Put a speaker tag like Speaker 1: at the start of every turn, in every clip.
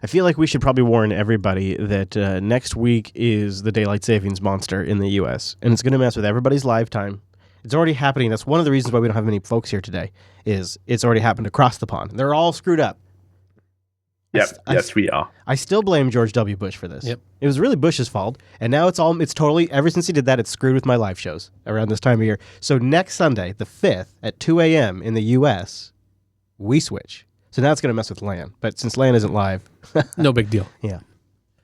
Speaker 1: I feel like we should probably warn everybody that next week is the daylight savings monster in the U.S., and it's going to mess with everybody's lifetime. It's already happening. That's one of the reasons why we don't have many folks here today, is it's already happened across the pond. They're all screwed up.
Speaker 2: Yep. Yes, we are.
Speaker 1: I still blame George W. Bush for this.
Speaker 3: Yep.
Speaker 1: It was really Bush's fault, and now it's totally, ever since he did that, it's screwed with my live shows around this time of year. So next Sunday, the 5th, at 2 a.m. in the U.S., we switch. So now it's going to mess with LAN. But since LAN isn't live...
Speaker 3: No big deal.
Speaker 1: Yeah.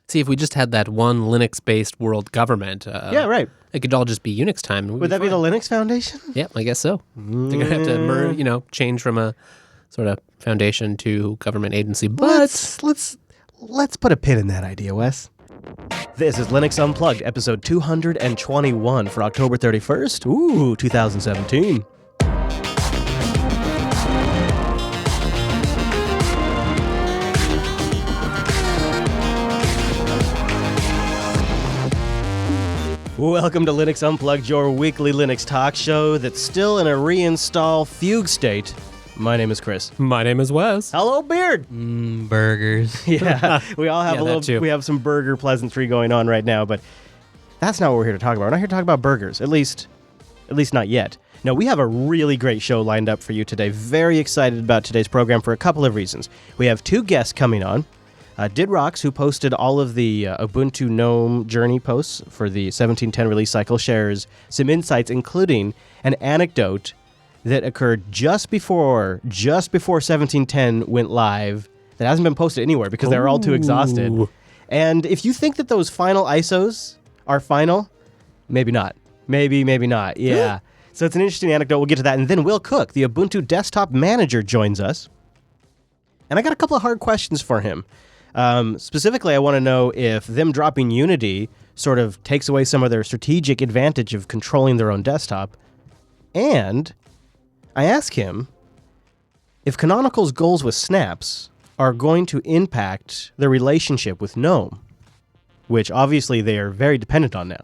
Speaker 3: See, if we just had that one Linux-based world government...
Speaker 1: yeah, right.
Speaker 3: It could all just be Unix time.
Speaker 1: Would that be the Linux Foundation?
Speaker 3: Yeah, I guess so. They're going to have to change from a sort of foundation to government agency. But
Speaker 1: Let's put a pin in that idea, Wes. This is Linux Unplugged, episode 221 for October 31st, 2017. Welcome to Linux Unplugged, your weekly Linux talk show that's still in a reinstall fugue state. My name is Chris.
Speaker 3: My name is Wes.
Speaker 1: Hello, Beard.
Speaker 4: Burgers.
Speaker 1: Yeah, we all have
Speaker 3: we
Speaker 1: have some burger pleasantry going on right now, but that's not what we're here to talk about. We're not here to talk about burgers, at least not yet. No, we have a really great show lined up for you today. Very excited about today's program for a couple of reasons. We have two guests coming on. Did Rocks, who posted all of the Ubuntu Gnome journey posts for the 1710 release cycle, shares some insights, including an anecdote that occurred just before 1710 went live that hasn't been posted anywhere because they were all too exhausted. And if you think that those final ISOs are final, maybe not. Maybe not. Yeah. So it's an interesting anecdote. We'll get to that. And then Will Cook, the Ubuntu desktop manager, joins us. And I got a couple of hard questions for him. Specifically, I want to know if them dropping Unity sort of takes away some of their strategic advantage of controlling their own desktop. And I ask him if Canonical's goals with snaps are going to impact their relationship with Gnome, which obviously they are very dependent on now.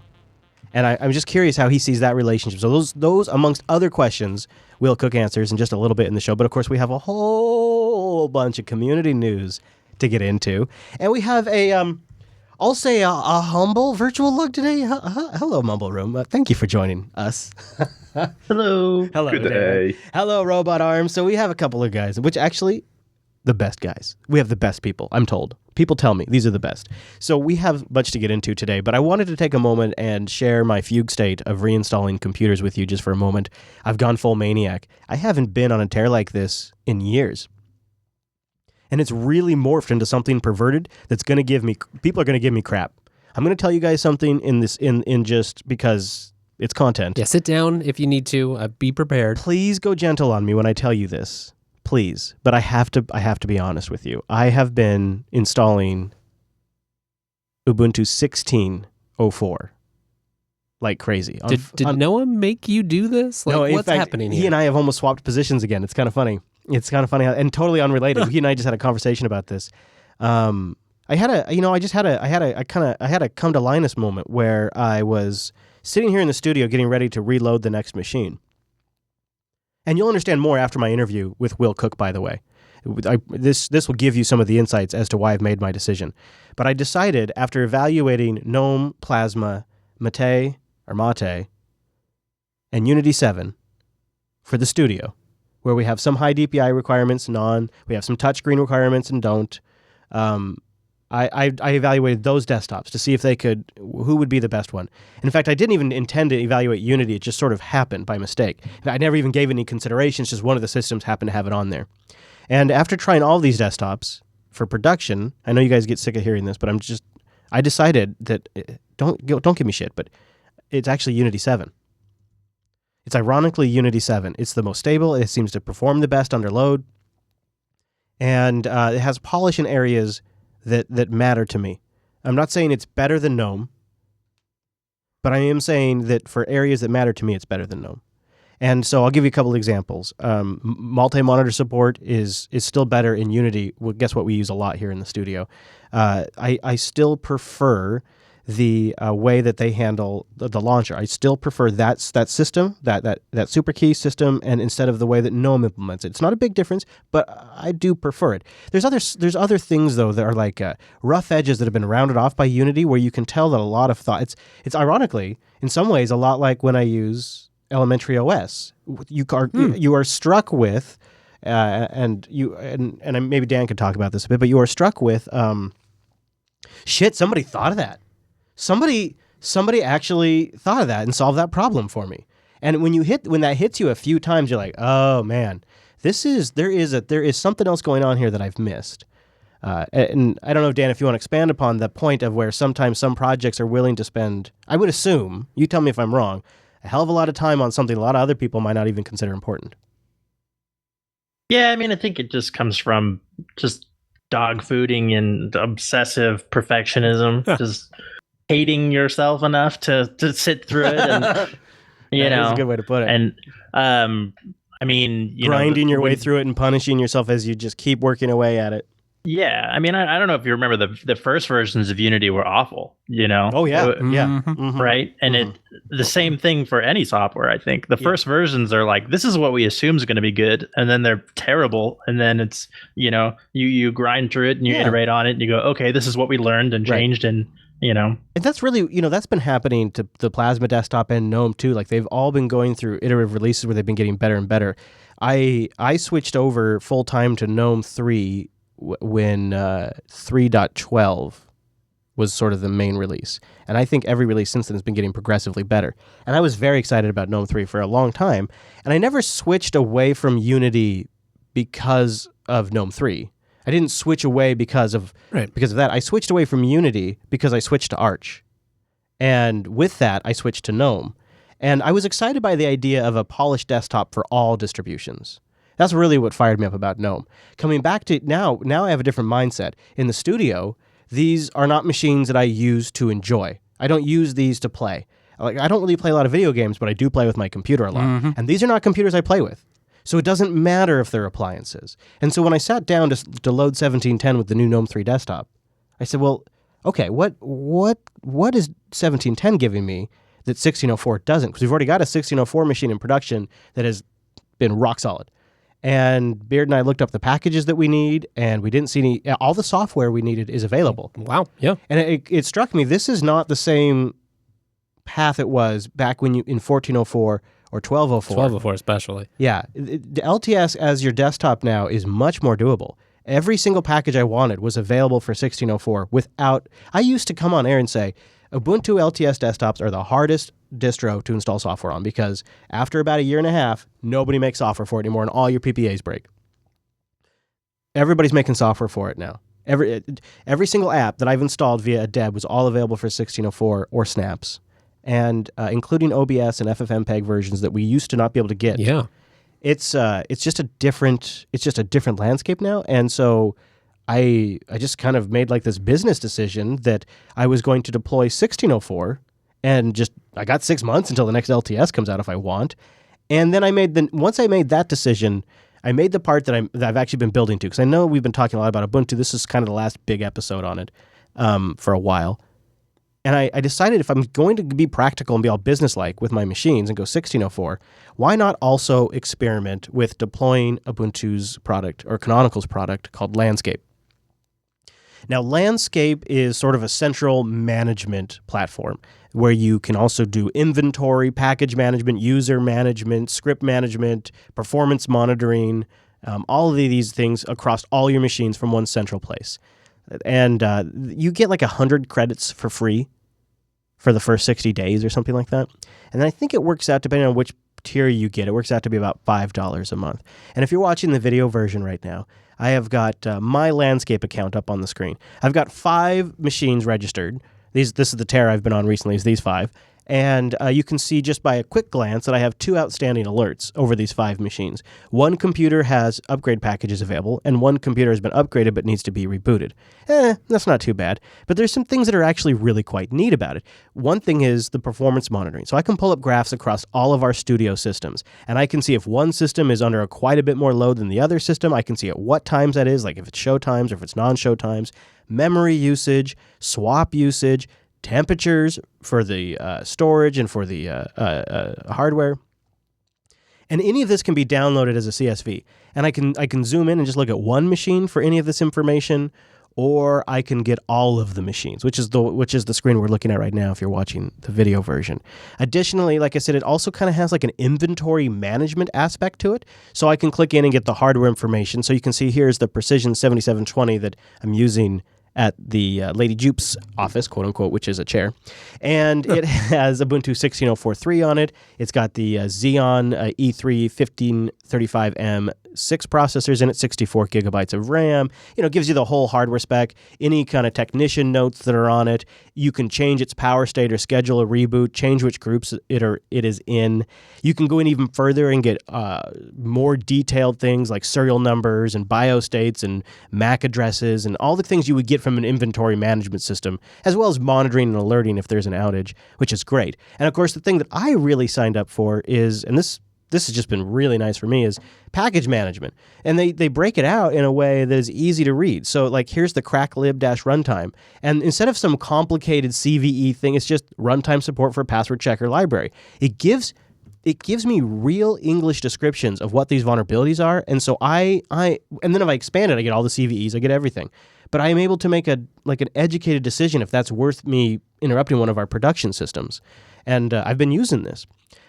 Speaker 1: And I'm just curious how he sees that relationship. So those amongst other questions, Will Cook answers in just a little bit in the show. But of course, we have a whole bunch of community news to get into. And we have I'll say a humble virtual log today. Hello, Mumble Room. Thank you for joining us.
Speaker 4: Hello.
Speaker 1: Hello.
Speaker 2: Good day.
Speaker 1: Hello, Robot Arms. So we have a couple of guys, which actually, the best guys. We have the best people, I'm told. People tell me these are the best. So we have much to get into today, but I wanted to take a moment and share my fugue state of reinstalling computers with you just for a moment. I've gone full maniac. I haven't been on a tear like this in years. And it's really morphed into something perverted that's going to give me, people are going to give me crap. I'm going to tell you guys something in this, in just because it's content.
Speaker 3: Yeah, sit down if you need to. Be prepared.
Speaker 1: Please go gentle on me when I tell you this. Please. But I have to be honest with you. I have been installing Ubuntu 16.04 like crazy.
Speaker 3: Did Noah make you do this? Like,
Speaker 1: no, in
Speaker 3: what's
Speaker 1: fact,
Speaker 3: happening here?
Speaker 1: He and I have almost swapped positions again. It's kind of funny. And totally unrelated. He and I just had a conversation about this. I had a come to Linus moment where I was sitting here in the studio getting ready to reload the next machine. And you'll understand more after my interview with Will Cook, by the way. This will give you some of the insights as to why I've made my decision. But I decided, after evaluating Gnome, Plasma, Mate, and Unity 7 for the studio, where we have some high DPI requirements, we have some touchscreen requirements and don't. I evaluated those desktops to see if who would be the best one. And in fact, I didn't even intend to evaluate Unity. It just sort of happened by mistake. I never even gave any considerations, just one of the systems happened to have it on there. And after trying all these desktops for production, I know you guys get sick of hearing this, but I decided that, don't give me shit, but it's actually Unity 7. It's ironically Unity 7. It's the most stable. It seems to perform the best under load. And it has polish in areas that matter to me. I'm not saying it's better than Gnome, but I am saying that for areas that matter to me, it's better than Gnome. And so I'll give you a couple of examples. Multi-monitor support is still better in Unity. Well, guess what we use a lot here in the studio? I still prefer the way that they handle the launcher. I still prefer that system, that super key system, and instead of the way that Gnome implements it. It's not a big difference, but I do prefer it. There's other things though that are like rough edges that have been rounded off by Unity, where you can tell that a lot of thought. It's ironically in some ways a lot like when I use Elementary OS. You are struck with, and maybe Dan could talk about this a bit, but you are struck with shit. Somebody thought of that. Somebody actually thought of that and solved that problem for me. And when that hits you a few times, you're like, oh man, there is something else going on here that I've missed. And I don't know, Dan, if you want to expand upon the point of where sometimes some projects are willing to spend, I would assume, you tell me if I'm wrong, a hell of a lot of time on something a lot of other people might not even consider important.
Speaker 4: Yeah, I mean, I think it just comes from just dog fooding and obsessive perfectionism, just hating yourself enough to sit through it, and
Speaker 1: That's a good way to put it.
Speaker 4: And I mean,
Speaker 1: grinding your way through it and punishing yourself as you just keep working away at it.
Speaker 4: Yeah, I mean, I don't know if you remember the first versions of Unity were awful.
Speaker 1: Oh yeah, yeah,
Speaker 4: right. And the same thing for any software. I think the first versions are like, this is what we assume is going to be good, and then they're terrible, and then it's you grind through it and you iterate on it and you go, okay, this is what we learned and changed, and and
Speaker 1: that's really that's been happening to the Plasma desktop and Gnome too. Like they've all been going through iterative releases where they've been getting better and better. I switched over full time to Gnome 3 when 3.12 was sort of the main release. And I think every release since then has been getting progressively better. And I was very excited about Gnome 3 for a long time. And I never switched away from Unity because of Gnome 3. I didn't switch away because of that. I switched away from Unity because I switched to Arch. And with that, I switched to Gnome. And I was excited by the idea of a polished desktop for all distributions. That's really what fired me up about Gnome. Coming back to now I have a different mindset. In the studio, these are not machines that I use to enjoy. I don't use these to play. I don't really play a lot of video games, but I do play with my computer a lot. And these are not computers I play with. So it doesn't matter if they're appliances. And so when I sat down to load 1710 with the new Gnome 3 desktop, I said, well, okay, what is 1710 giving me that 1604 doesn't? Because we've already got a 1604 machine in production that has been rock solid. And Beard and I looked up the packages that we need, and we didn't see all the software we needed is available.
Speaker 3: Wow, yeah.
Speaker 1: And it struck me, this is not the same path it was back when in 1404 or 1204.
Speaker 3: 1204 especially.
Speaker 1: Yeah. The LTS as your desktop now is much more doable. Every single package I wanted was available for 1604 without... I used to come on air and say, Ubuntu LTS desktops are the hardest distro to install software on because after about a year and a half, nobody makes software for it anymore and all your PPAs break. Everybody's making software for it now. Every single app that I've installed via a deb was all available for 1604 or snaps, and including OBS and FFmpeg versions that we used to not be able to get.
Speaker 3: Yeah,
Speaker 1: it's just a different landscape now, and so I just kind of made like this business decision that I was going to deploy 1604, and I got 6 months until the next LTS comes out if I want, and then once I made that decision, I made the part that I've actually been building to, because I know we've been talking a lot about Ubuntu. This is kind of the last big episode on it for a while. And I decided if I'm going to be practical and be all business-like with my machines and go 1604, why not also experiment with deploying Ubuntu's product or Canonical's product called Landscape? Now, Landscape is sort of a central management platform where you can also do inventory, package management, user management, script management, performance monitoring, all of these things across all your machines from one central place. And you get like 100 credits for free for the first 60 days or something like that. And then I think it works out, depending on which tier you get, it works out to be about $5 a month. And if you're watching the video version right now, I have got my Landscape account up on the screen. I've got 5 machines registered. This is the tear I've been on recently, is these 5. And you can see just by a quick glance that I have 2 outstanding alerts over these 5 machines. One computer has upgrade packages available, and one computer has been upgraded but needs to be rebooted. That's not too bad. But there's some things that are actually really quite neat about it. One thing is the performance monitoring. So I can pull up graphs across all of our studio systems, and I can see if one system is under quite a bit more load than the other system. I can see at what times that is, like if it's show times or if it's non-show times, memory usage, swap usage, temperatures for the storage and for the hardware. And any of this can be downloaded as a CSV. And I can zoom in and just look at one machine for any of this information, or I can get all of the machines, which is the screen we're looking at right now if you're watching the video version. Additionally, like I said, it also kind of has like an inventory management aspect to it. So I can click in and get the hardware information. So you can see here's the Precision 7720 that I'm using at the Lady Jupe's office, quote unquote, which is a chair. And it has Ubuntu 16.04.3 on it. It's got the Xeon E3 1535M 6 processors in it, 64 gigabytes of RAM. Gives you the whole hardware spec, any kind of technician notes that are on it. You can change its power state or schedule a reboot, change which groups it is in. You can go in even further and get more detailed things like serial numbers and BIOS states and MAC addresses and all the things you would get from an inventory management system, as well as monitoring and alerting if there's an outage, which is great. And of course, the thing that I really signed up for is, and this has just been really nice for me, is package management. And they break it out in a way that is easy to read. So like here's the cracklib-runtime. And instead of some complicated CVE thing, it's just runtime support for password checker library. It gives me real English descriptions of what these vulnerabilities are. And so and then if I expand it, I get all the CVEs, I get everything. But I am able to make an educated decision if that's worth me interrupting one of our production systems. And I've been using this.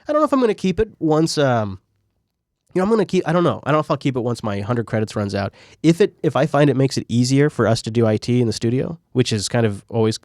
Speaker 1: I don't know if I'm going to keep it once, I'm going to keep, I don't know if I'll keep it once my 100 credits runs out. If I find it makes it easier for us to do IT in the studio, which is kind of always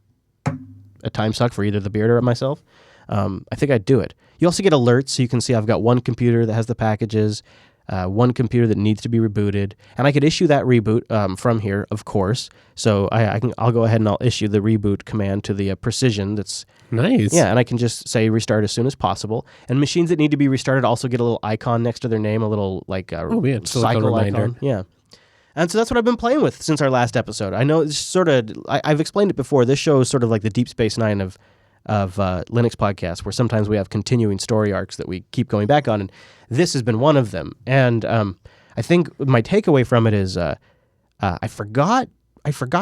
Speaker 1: a time suck for either the beard or myself, I think I'd do it. You also get alerts, so you can see I've got one computer that has the packages, one computer that needs to be rebooted, and I could issue that reboot from here, of course. So I'll go ahead and I'll issue the reboot command to the Precision. That's
Speaker 3: nice.
Speaker 1: Yeah, and I can just say restart as soon as possible. And machines that need to be restarted also get a little icon next to their name, a little cycle icon. Yeah. And so that's what I've been playing with since our last episode. I know it's sort of I've explained it before. This show is sort of like the Deep Space Nine of Linux podcasts, where sometimes we have continuing story arcs that we keep going back on, and this has been one of them. And I think my takeaway from it is I forgot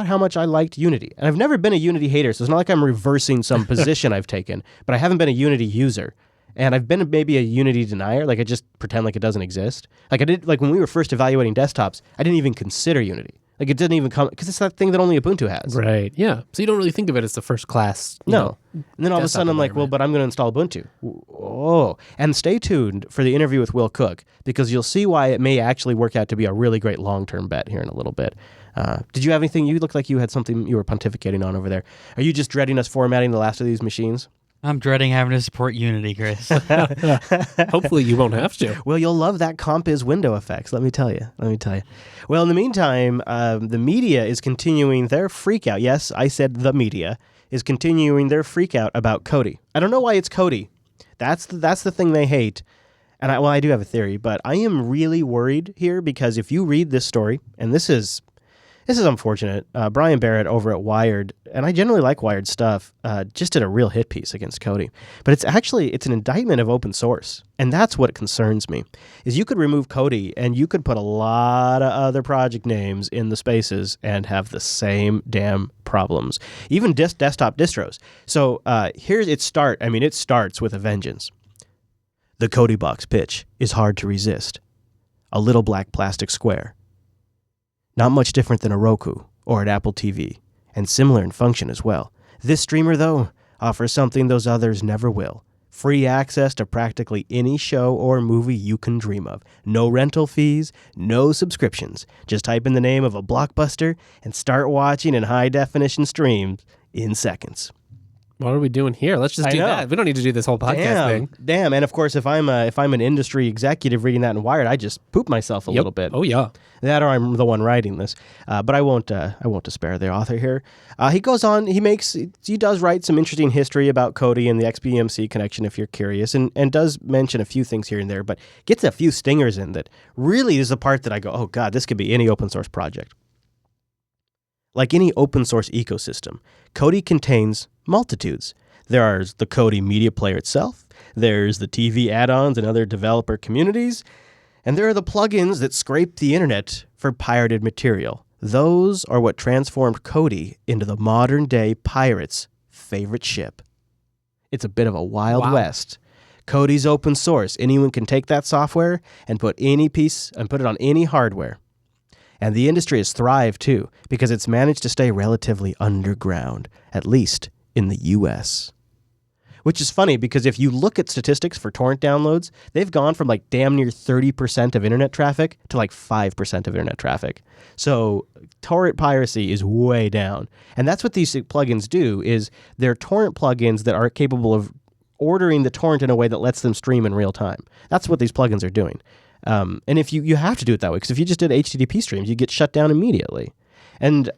Speaker 1: how much I liked Unity. And I've never been a Unity hater, so it's not like I'm reversing some position I've taken, but I haven't been a Unity user. And I've been maybe a Unity denier, like I just pretend like it doesn't exist. Like when we were first evaluating desktops, I didn't even consider Unity. Like it didn't even come, because it's that thing that only Ubuntu has.
Speaker 3: Right, yeah. So you don't really think of it as the first class.
Speaker 1: No. And then all of a sudden I'm like, well, but I'm going to install Ubuntu. Oh. And stay tuned for the interview with Will Cook, because you'll see why it may actually work out to be a really great long-term bet here in a little bit. Did you have anything? You looked like you had something you were pontificating on over there. Are you just dreading us formatting the last of these machines?
Speaker 5: I'm dreading having to support Unity, Chris.
Speaker 3: Hopefully you won't have to.
Speaker 1: Well, you'll love that comp-is window effects, let me tell you. Well, in the meantime, the media is continuing their freak-out. Yes, I said the media is continuing their freak-out about Kodi. I don't know why it's Kodi. That's the thing they hate. And I do have a theory, but I am really worried here, because if you read this story, and this is unfortunate. Brian Barrett over at Wired, and I generally like Wired stuff, just did a real hit piece against Kodi. But it's an indictment of open source. And that's what concerns me, is you could remove Kodi and you could put a lot of other project names in the spaces and have the same damn problems. Even desktop distros. So it starts with a vengeance. The Kodi box pitch is hard to resist. A little black plastic square. Not much different than a Roku or an Apple TV, and similar in function as well. This streamer, though, offers something those others never will. Free access to practically any show or movie you can dream of. No rental fees, no subscriptions. Just type in the name of a blockbuster and start watching in high-definition streams in seconds.
Speaker 3: What are we doing here? Let's just do that. We don't need to do this whole podcast thing.
Speaker 1: Damn, and of course, if I'm an industry executive reading that in Wired, I just poop myself a little bit.
Speaker 3: Oh yeah.
Speaker 1: That, or I'm the one writing this. But I won't despair the author here. He goes on. He does write some interesting history about Kodi and the XBMC connection, if you're curious, and does mention a few things here and there, but gets a few stingers in that really is the part that I go, oh God, this could be any open source project. Like any open source ecosystem, Kodi contains multitudes. There's the Kodi media player itself, there's the TV add-ons and other developer communities, and there are the plugins that scrape the internet for pirated material. Those are what transformed Kodi into the modern-day pirate's favorite ship. It's a bit of a wild west. Kodi's open source. Anyone can take that software and put it on any hardware. And the industry has thrived too, because it's managed to stay relatively underground, at least in the US. Which is funny, because if you look at statistics for torrent downloads, they've gone from like damn near 30% of internet traffic to like 5% of internet traffic. So torrent piracy is way down. And that's what these plugins do, is they're torrent plugins that are capable of ordering the torrent in a way that lets them stream in real time. That's what these plugins are doing. And if you have to do it that way, because if you just did HTTP streams, you get shut down immediately. And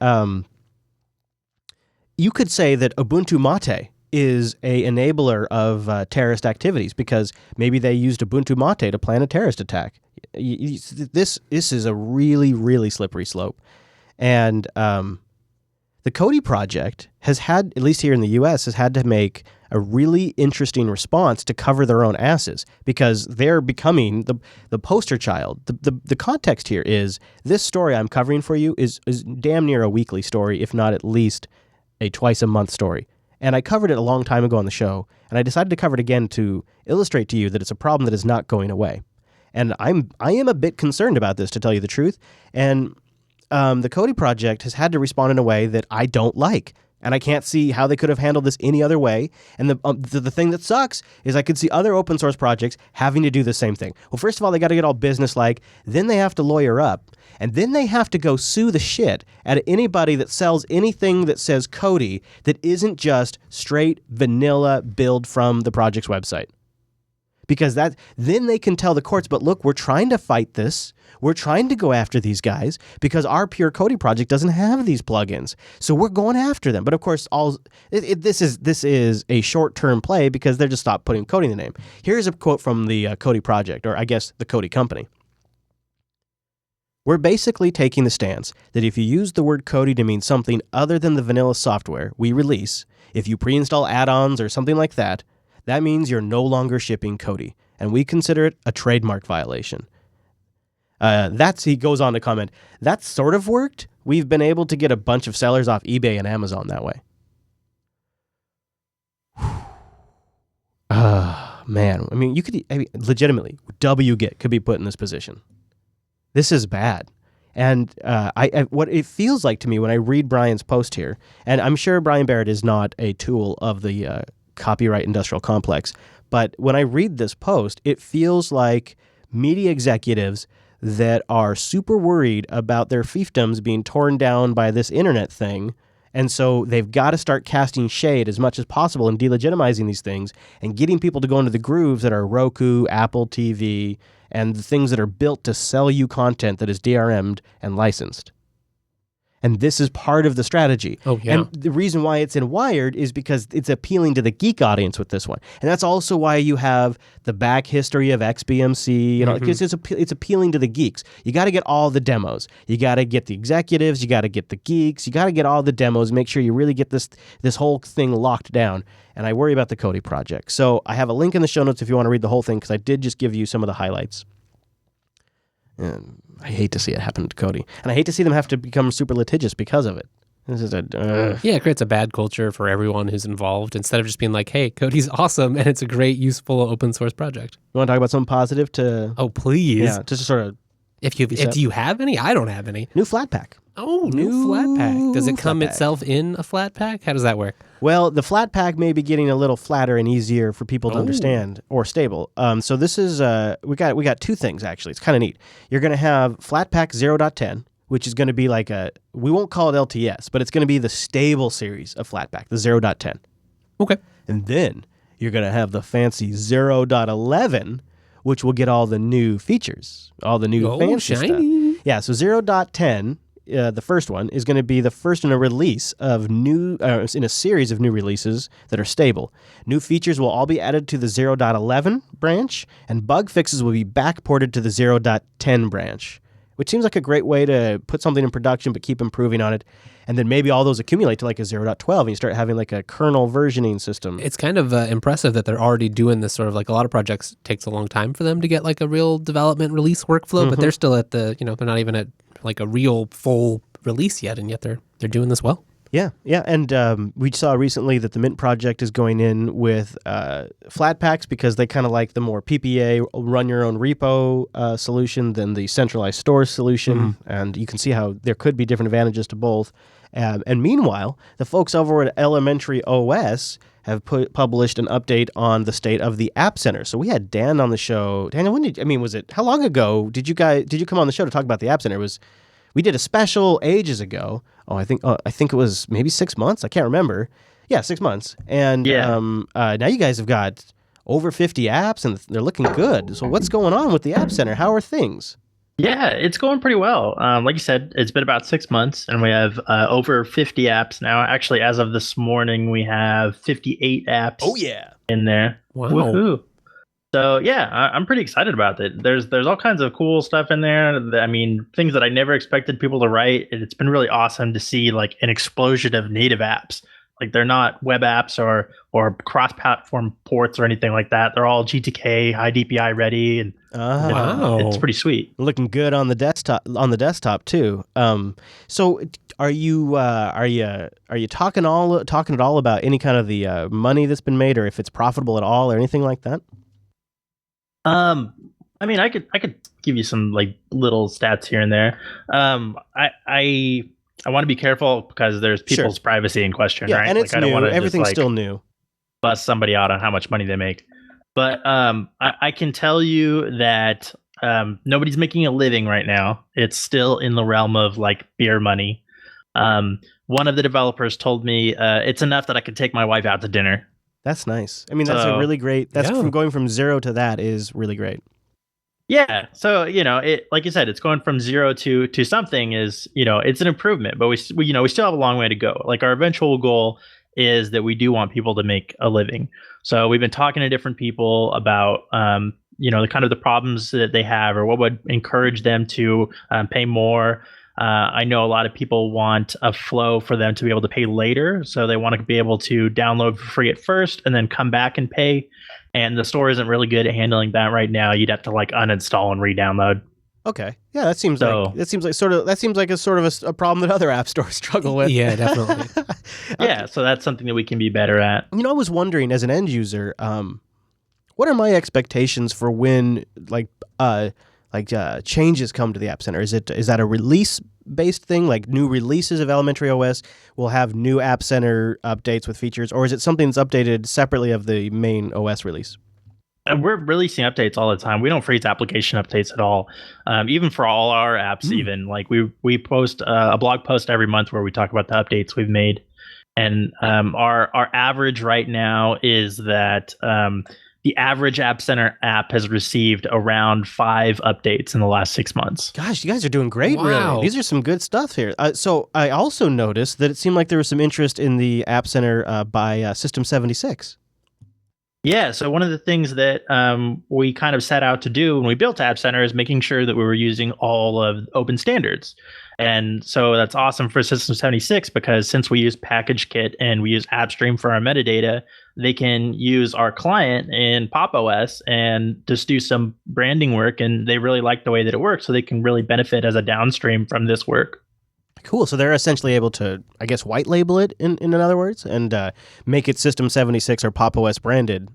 Speaker 1: you could say that Ubuntu Mate is a enabler of terrorist activities, because maybe they used Ubuntu Mate to plan a terrorist attack. This is a really, really slippery slope. And the Kodi project has had, at least here in the US, has had to make a really interesting response to cover their own asses, because they're becoming the poster child. The context here is, this story I'm covering for you is damn near a weekly story, if not at least a twice-a-month story. And I covered it a long time ago on the show, and I decided to cover it again to illustrate to you that it's a problem that is not going away. And I am a bit concerned about this, to tell you the truth. And the Kodi project has had to respond in a way that I don't like. And I can't see how they could have handled this any other way. And the thing that sucks is I could see other open source projects having to do the same thing. Well, first of all, they got to get all business-like. Then they have to lawyer up. And then they have to go sue the shit out of anybody that sells anything that says Kodi that isn't just straight vanilla build from the project's website. Because then they can tell the courts, but look, we're trying to fight this. We're trying to go after these guys because our pure Kodi project doesn't have these plugins. So we're going after them. But of course, this is a short-term play, because they're just stopped putting Kodi in the name. Here's a quote from the Kodi project, or I guess the Kodi company. We're basically taking the stance that if you use the word Kodi to mean something other than the vanilla software we release, if you pre-install add-ons or something like that, that means you're no longer shipping Kodi, and we consider it a trademark violation. He goes on to comment, that sort of worked. We've been able to get a bunch of sellers off eBay and Amazon that way. Man, I mean, legitimately, wget could be put in this position. This is bad. And what it feels like to me when I read Brian's post here, and I'm sure Brian Barrett is not a tool of the copyright industrial complex, but when I read this post, it feels like media executives that are super worried about their fiefdoms being torn down by this internet thing, and so they've got to start casting shade as much as possible and delegitimizing these things and getting people to go into the grooves that are Roku, Apple TV, and the things that are built to sell you content that is DRM'd and licensed. And this is part of the strategy.
Speaker 3: Oh, yeah.
Speaker 1: And the reason why it's in Wired is because it's appealing to the geek audience with this one. And that's also why you have the back history of XBMC, because it's appealing to the geeks. You got to get all the demos. You got to get the executives. You got to get the geeks. You got to get all the demos. Make sure you really get this whole thing locked down. And I worry about the Kodi project. So I have a link in the show notes if you want to read the whole thing, because I did just give you some of the highlights. And I hate to see it happen to Kodi. And I hate to see them have to become super litigious because of it. This is
Speaker 3: Yeah, it creates a bad culture for everyone who's involved, instead of just being like, hey, Kodi's awesome and it's a great, useful open source project.
Speaker 1: You want to talk about something positive to...
Speaker 3: Oh, please.
Speaker 1: Yeah, just to sort of...
Speaker 3: Do you have any? I don't have any.
Speaker 1: New Flatpak.
Speaker 3: Oh, new Flatpak. Does it come itself in a Flatpak? How does that work?
Speaker 1: Well, the Flatpak may be getting a little flatter and easier for people to understand, or stable. So this is we got two things actually. It's kind of neat. You're going to have Flatpak 0.10, which is going to be like we won't call it LTS, but it's going to be the stable series of Flatpak, the 0.10.
Speaker 3: Okay.
Speaker 1: And then you're going to have the fancy 0.11, which will get all the new features, all the new fancy
Speaker 3: shiny
Speaker 1: stuff. Yeah, so 0.10. The first one is going to be the first in a release of in a series of new releases that are stable. New features will all be added to the 0.11 branch, and bug fixes will be backported to the 0.10 branch, which seems like a great way to put something in production but keep improving on it. And then maybe all those accumulate to like a 0.12 and you start having like a kernel versioning system.
Speaker 3: It's kind of impressive that they're already doing this sort of like a lot of projects takes a long time for them to get like a real development release workflow, but they're still at they're not even at like a real full release yet, and yet they're doing this well.
Speaker 1: Yeah, and we saw recently that the Mint project is going in with Flatpaks because they kind of like the more PPA, run your own repo solution than the centralized store solution, and you can see how there could be different advantages to both. And meanwhile, the folks over at Elementary OS have published an update on the state of the App Center. So we had Dan on the show. Dan, how long ago did you come on the show to talk about the App Center? We did a special ages ago. I think it was maybe 6 months. I can't remember. Yeah, 6 months. And now you guys have got over 50 apps, and they're looking good. So what's going on with the App Center? How are things?
Speaker 4: Yeah, it's going pretty well. Like you said, it's been about 6 months, and we have over 50 apps now. Actually, as of this morning, we have 58 apps.
Speaker 1: Oh yeah,
Speaker 4: in there.
Speaker 3: Wow.
Speaker 4: Woohoo. So yeah, I'm pretty excited about it. There's all kinds of cool stuff in there. I mean, things that I never expected people to write. It's been really awesome to see like an explosion of native apps. Like they're not web apps or cross-platform ports or anything like that. They're all GTK, high DPI ready, and
Speaker 3: Wow.
Speaker 4: it's pretty sweet.
Speaker 1: looking good on the desktop too. So are you talking at all about any kind of the money that's been made, or if it's profitable at all, or anything like that?
Speaker 4: I mean, I could give you some like little stats here and there. I want to be careful because there's people's privacy in question,
Speaker 1: Yeah,
Speaker 4: right?
Speaker 1: and it's
Speaker 4: I don't
Speaker 1: new.
Speaker 4: want to
Speaker 1: Everything's still new.
Speaker 4: bust somebody out on how much money they make. But I can tell you that nobody's making a living right now. It's still in the realm of like beer money. One of the developers told me it's enough that I could take my wife out to dinner.
Speaker 1: That's nice. I mean, that's a really great. That's from going from 0 to that is really great.
Speaker 4: Yeah, so it, like you said, it's going from 0 to something is it's an improvement, but we still have a long way to go. Like our eventual goal is that we do want people to make a living. So we've been talking to different people about the kind of the problems that they have or what would encourage them to pay more. I know a lot of people want a flow for them to be able to pay later, so they want to be able to download for free at first and then come back and pay. And the store isn't really good at handling that right now. You'd have to like uninstall and re-download.
Speaker 1: Okay, yeah, that seems like a problem that other app stores struggle with.
Speaker 3: Yeah, definitely.
Speaker 4: Yeah, so that's something that we can be better at.
Speaker 1: I was wondering as an end user, what are my expectations for when changes come to the App Center? Is that a release-based thing, like new releases of Elementary OS will have new App Center updates with features, or is it something that's updated separately of the main OS release?
Speaker 4: And we're releasing updates all the time. We don't freeze application updates at all, even for all our apps. Even like we post a blog post every month where we talk about the updates we've made, and our average right now is that the average App Center app has received around 5 updates in the last 6 months.
Speaker 1: Gosh, you guys are doing great,
Speaker 3: Wow.
Speaker 1: really. These are some good stuff here. So I also noticed that it seemed like there was some interest in the App Center by System 76.
Speaker 4: Yeah, so one of the things that we kind of set out to do when we built App Center is making sure that we were using all of open standards. And so that's awesome for System 76 because since we use PackageKit and we use Upstream for our metadata, they can use our client in Pop! OS and just do some branding work. And they really like the way that it works, so they can really benefit as a downstream from this work.
Speaker 1: Cool. So they're essentially able to, I guess, white label it in other words, and make it System 76 or Pop! OS branded.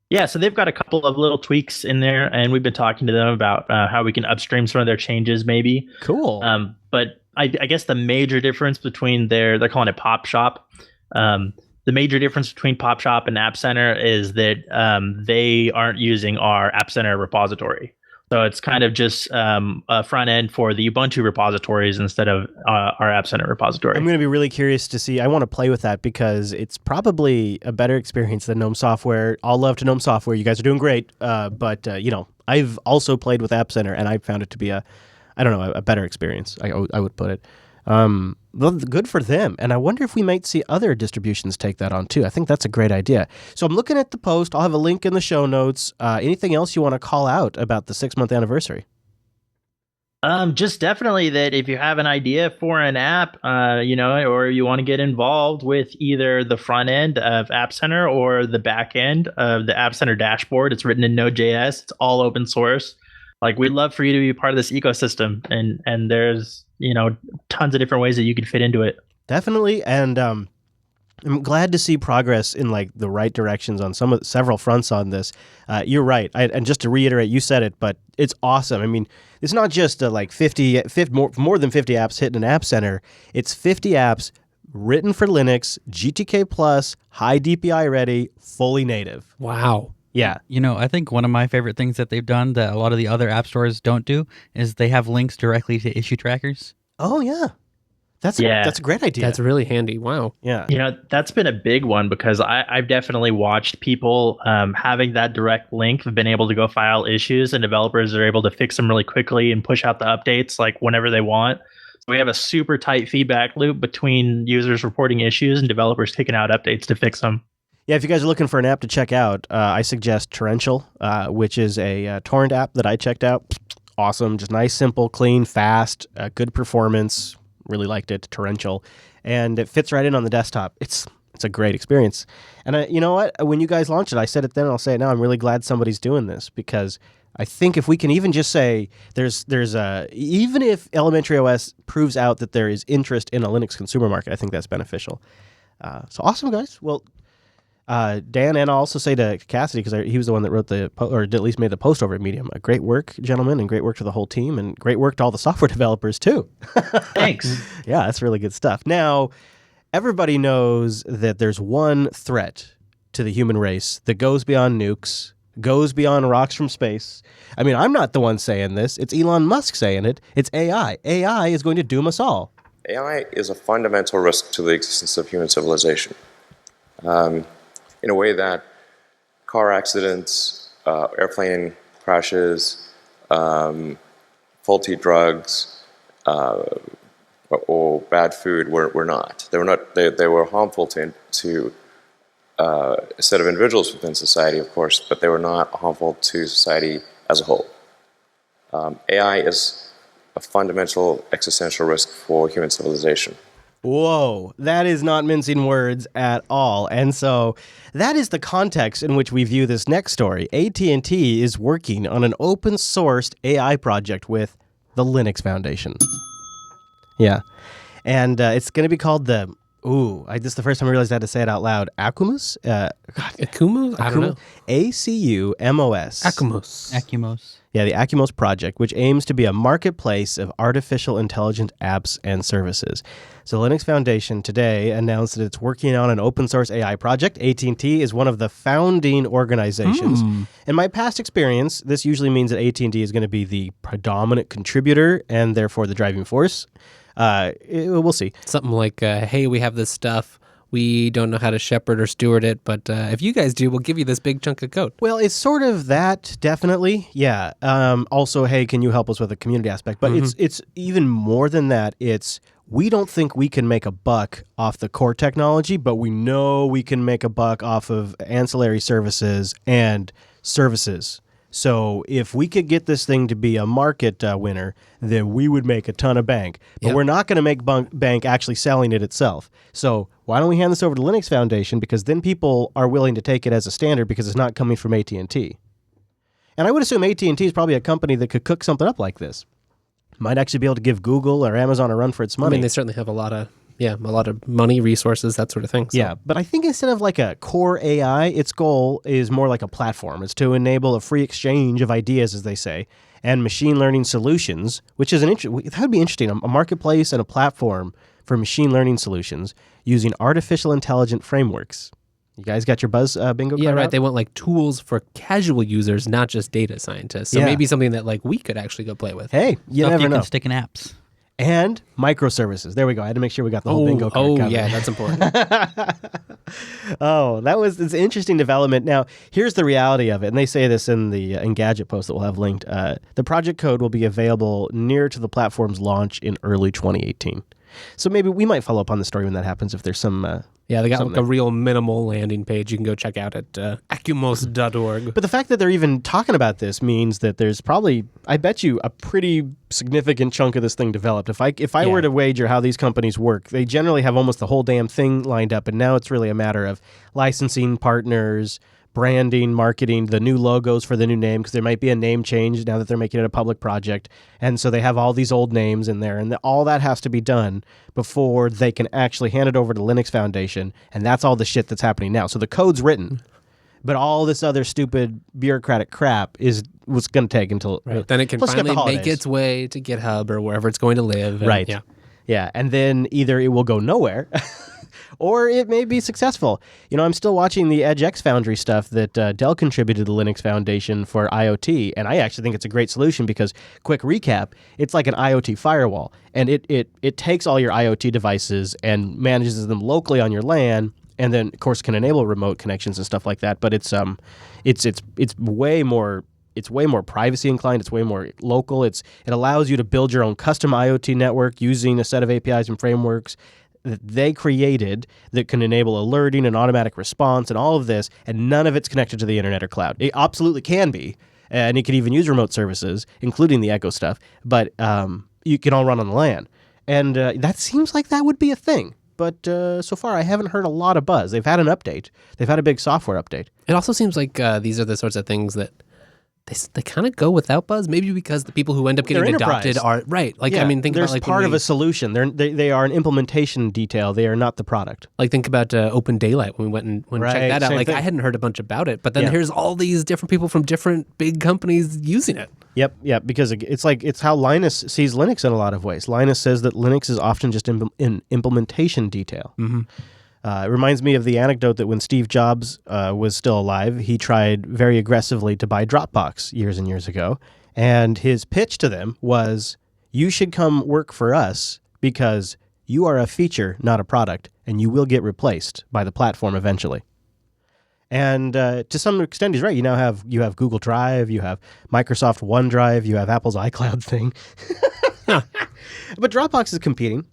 Speaker 4: Yeah, so they've got a couple of little tweaks in there, and we've been talking to them about how we can upstream some of their changes, maybe.
Speaker 1: Cool.
Speaker 4: But I guess the major difference between they're calling it Pop Shop. The major difference between Pop Shop and App Center is that they aren't using our App Center repository. So it's kind of just a front end for the Ubuntu repositories instead of our App Center repository.
Speaker 1: I'm going to be really curious to see. I want to play with that because it's probably a better experience than Gnome Software. All love to Gnome Software. You guys are doing great. But I've also played with App Center, and I found it to be a better experience. I would put it. Well, good for them. And I wonder if we might see other distributions take that on too. I think that's a great idea. So I'm looking at the post. I'll have a link in the show notes. Anything else you want to call out about the 6-month anniversary?
Speaker 4: Just definitely that if you have an idea for an app, or you want to get involved with either the front end of App Center or the back end of the App Center dashboard, it's written in Node.js. It's all open source. Like, we'd love for you to be part of this ecosystem, and there's tons of different ways that you could fit into it.
Speaker 1: definitely. And I'm glad to see progress in like the right directions on several fronts on this. You're right. And just to reiterate, you said it, but it's awesome. I mean, it's not just like 50 more than 50 apps hitting an app center. It's 50 apps written for Linux, GTK+, high DPI ready, fully native.
Speaker 3: Wow.
Speaker 1: Yeah.
Speaker 5: I think one of my favorite things that they've done that a lot of the other app stores don't do is they have links directly to issue trackers.
Speaker 1: Oh, yeah. That's a great idea.
Speaker 3: That's really handy. Wow.
Speaker 1: Yeah.
Speaker 4: That's been a big one because I've definitely watched people having that direct link, have been able to go file issues, and developers are able to fix them really quickly and push out the updates like whenever they want. So we have a super tight feedback loop between users reporting issues and developers taking out updates to fix them.
Speaker 1: Yeah, if you guys are looking for an app to check out, I suggest Torrential, which is a torrent app that I checked out. Awesome. Just nice, simple, clean, fast, good performance. Really liked it, Torrential. And it fits right in on the desktop. It's a great experience. And you know what? When you guys launched it, I said it then, and I'll say it now. I'm really glad somebody's doing this because I think if we can even just say even if Elementary OS proves out that there is interest in a Linux consumer market, I think that's beneficial. So awesome, guys. Well, Dan, and I'll also say to Cassidy, because he was the one that wrote or at least made the post over at Medium. Great work, gentlemen, and great work to the whole team, and great work to all the software developers, too.
Speaker 4: Thanks.
Speaker 1: Yeah, that's really good stuff. Now, everybody knows that there's one threat to the human race that goes beyond nukes, goes beyond rocks from space. I mean, I'm not the one saying this. It's Elon Musk saying it. It's AI. AI is going to doom us all.
Speaker 6: AI is a fundamental risk to the existence of human civilization. In a way that car accidents, airplane crashes, faulty drugs, or bad food were not. They were not. They were harmful to a set of individuals within society, of course, but they were not harmful to society as a whole. AI is a fundamental existential risk for human civilization.
Speaker 1: Whoa, that is not mincing words at all. And so that is the context in which we view this next story. AT&T is working on an open-sourced AI project with the Linux Foundation. Yeah. And it's going to be called this is the first time I realized I had to say it out loud. Acumus?
Speaker 3: Acumus? I don't know.
Speaker 1: ACUMOS.
Speaker 5: Acumos.
Speaker 1: Yeah, the Acumos project, which aims to be a marketplace of artificial intelligent apps and services. So Linux Foundation today announced that it's working on an open source AI project. AT&T is one of the founding organizations. In my past experience, this usually means that AT&T is going to be the predominant contributor and therefore the driving force. We'll see.
Speaker 3: Something like, hey, we have this stuff. We don't know how to shepherd or steward it, but if you guys do, we'll give you this big chunk of code.
Speaker 1: Well, it's sort of that, definitely. Yeah. Also, hey, can you help us with a community aspect? But it's even more than that. We don't think we can make a buck off the core technology, but we know we can make a buck off of ancillary services and services. So if we could get this thing to be a market winner, then we would make a ton of bank. But we're not going to make bank actually selling it itself. So why don't we hand this over to Linux Foundation? Because then people are willing to take it as a standard because it's not coming from AT&T. And I would assume AT&T is probably a company that could cook something up like this. Might actually be able to give Google or Amazon a run for its money.
Speaker 3: I mean, they certainly have a lot of money, resources, that sort of thing. So.
Speaker 1: Yeah, but I think instead of like a core AI, its goal is more like a platform. It's to enable a free exchange of ideas, as they say, and machine learning solutions, which is that would be interesting, a marketplace and a platform for machine learning solutions using artificial intelligent frameworks. You guys got your Buzz bingo card
Speaker 3: right.
Speaker 1: out?
Speaker 3: They want like tools for casual users, not just data scientists. So maybe something that like we could actually go play with.
Speaker 1: Hey, you never know.
Speaker 5: Can stick in apps.
Speaker 1: And microservices. There we go. I had to make sure we got the whole bingo card covered.
Speaker 3: Oh, yeah, that's important.
Speaker 1: It's an interesting development. Now, here's the reality of it, and they say this in the Engadget post that we'll have linked. The project code will be available near to the platform's launch in early 2018. So maybe we might follow up on the story when that happens if there's some...
Speaker 3: they got like a real minimal landing page you can go check out at acumos.org.
Speaker 1: But the fact that they're even talking about this means that there's probably, I bet you, a pretty significant chunk of this thing developed. If I were to wager how these companies work, they generally have almost the whole damn thing lined up, and now it's really a matter of licensing partners, branding, marketing, the new logos for the new name, because there might be a name change now that they're making it a public project. And so they have all these old names in there, and all that has to be done before they can actually hand it over to Linux Foundation, and that's all the shit that's happening now. So the code's written, but all this other stupid bureaucratic crap is what's going to take until...
Speaker 3: Then it can finally make its way to GitHub or wherever it's going to live.
Speaker 1: Right. Yeah, and then either it will go nowhere... or it may be successful. I'm still watching the EdgeX Foundry stuff that Dell contributed to the Linux Foundation for IoT, and I actually think it's a great solution because, quick recap, it's like an IoT firewall, and it takes all your IoT devices and manages them locally on your LAN, and then, of course, can enable remote connections and stuff like that. But it's way more... It's way more privacy inclined. It's way more local. It allows you to build your own custom IoT network using a set of APIs and frameworks that they created that can enable alerting and automatic response and all of this, and none of it's connected to the internet or cloud. It absolutely can be, and it can even use remote services, including the Echo stuff, but you can all run on the LAN. And that seems like that would be a thing. But so far, I haven't heard a lot of buzz. They've had an update. They've had a big software update.
Speaker 3: It also seems like these are the sorts of things that they kind of go without buzz, maybe because the people who end up getting adopted are right. Like,
Speaker 1: yeah,
Speaker 3: I mean, think
Speaker 1: there's
Speaker 3: about like
Speaker 1: part of a solution. They are an implementation detail. They are not the product.
Speaker 3: Like, think about Open Daylight when we went and checked that out. Like, I hadn't heard a bunch about it, but then here's all these different people from different big companies using it.
Speaker 1: Yep, because it's how Linus sees Linux in a lot of ways. Linus says that Linux is often just an implementation detail.
Speaker 3: Mm-hmm.
Speaker 1: It reminds me of the anecdote that when Steve Jobs was still alive, he tried very aggressively to buy Dropbox years and years ago. And his pitch to them was, you should come work for us because you are a feature, not a product, and you will get replaced by the platform eventually. And to some extent, he's right. You have Google Drive, you have Microsoft OneDrive, you have Apple's iCloud thing. But Dropbox is competing.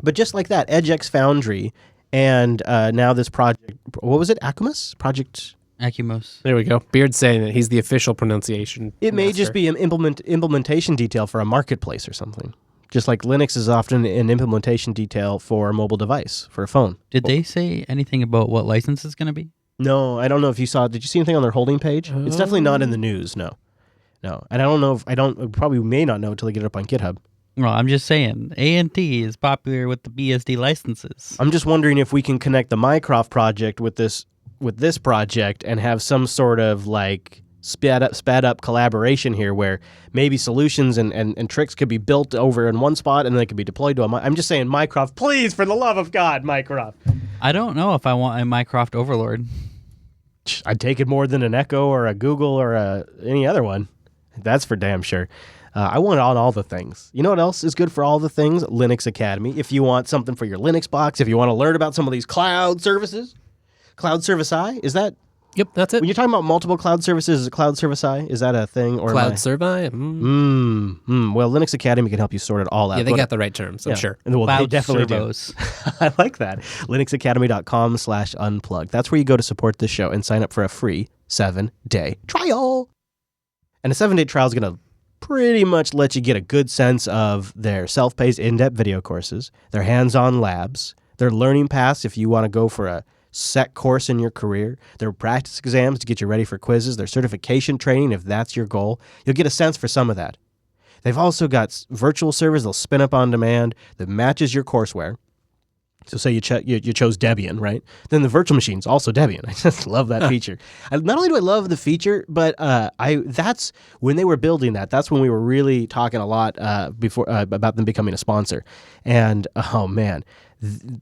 Speaker 1: But just like that, EdgeX Foundry... And now this project, what was it? Acumos? Project?
Speaker 5: Acumos.
Speaker 3: There we go. Beard's saying that he's the official pronunciation.
Speaker 1: It may just be an implementation detail for a marketplace or something. Just like Linux is often an implementation detail for a mobile device, for a phone.
Speaker 5: Did they say anything about what license it's going to be?
Speaker 1: No, I don't know if you saw. Did you see anything on their holding page? It's definitely not in the news, no. And I don't know probably may not know until they get it up on GitHub.
Speaker 5: Well, I'm just saying, A&T is popular with the BSD licenses.
Speaker 1: I'm just wondering if we can connect the Mycroft project with this project and have some sort of like sped up collaboration here where maybe solutions and tricks could be built over in one spot and then they could be deployed to I'm just saying, Mycroft, please, for the love of God, Mycroft.
Speaker 5: I don't know if I want a Mycroft overlord.
Speaker 1: I'd take it more than an Echo or a Google or any other one. That's for damn sure. I want it on all the things. You know what else is good for all the things? Linux Academy. If you want something for your Linux box, if you want to learn about some of these cloud services, Cloud Service I, is that?
Speaker 3: Yep, that's it.
Speaker 1: When you're talking about multiple cloud services, is it Cloud Service I? Is that a thing? Or
Speaker 3: Cloud Servi?
Speaker 1: Well, Linux Academy can help you sort it all out.
Speaker 3: Yeah, they got the right terms, I'm sure.
Speaker 1: Well,
Speaker 5: Cloud
Speaker 1: they definitely
Speaker 5: servos.
Speaker 1: do. I like that. linuxacademy.com/unplugged. That's where you go to support this show and sign up for a free 7-day trial. And a 7-day trial is going to pretty much let you get a good sense of their self-paced in-depth video courses, their hands-on labs, their learning paths if you want to go for a set course in your career, their practice exams to get you ready for quizzes, their certification training if that's your goal. You'll get a sense for some of that. They've also got virtual servers they'll spin up on demand that matches your courseware. So say you chose Debian, right? Then the virtual machine's also Debian. I just love that feature. Not only do I love the feature, but that's when they were building that. That's when we were really talking a lot before about them becoming a sponsor. And oh man,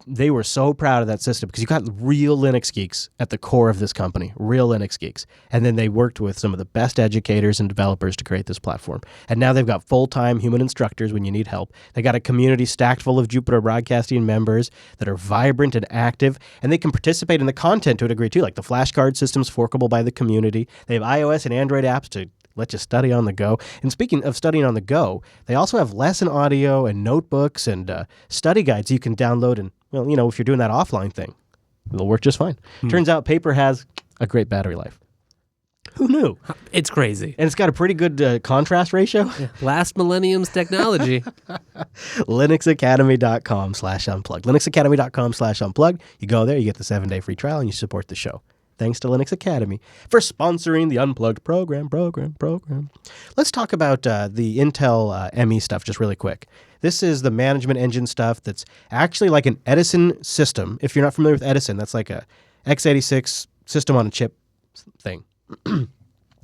Speaker 1: they were so proud of that system because you got real Linux geeks at the core of this company, real Linux geeks. And then they worked with some of the best educators and developers to create this platform. And now they've got full-time human instructors when you need help. They got a community stacked full of Jupiter Broadcasting members that are vibrant and active, and they can participate in the content to a degree too. Like the flashcard system's forkable by the community. They have iOS and Android apps to let you study on the go. And speaking of studying on the go, they also have lesson audio and notebooks and study guides you can download. And, well, you know, if you're doing that offline thing, it'll work just fine. Turns out paper has a great battery life. Who knew?
Speaker 3: It's crazy.
Speaker 1: And it's got a pretty good contrast ratio.
Speaker 3: Yeah. Last millennium's technology.
Speaker 1: linuxacademy.com/unplugged. linuxacademy.com/unplugged. You go there, you get the 7-day free trial, and you support the show. Thanks to Linux Academy for sponsoring the Unplugged program. Let's talk about the Intel ME stuff just really quick. This is the management engine stuff that's actually like an Edison system. If you're not familiar with Edison, that's like a x86 system on a chip thing.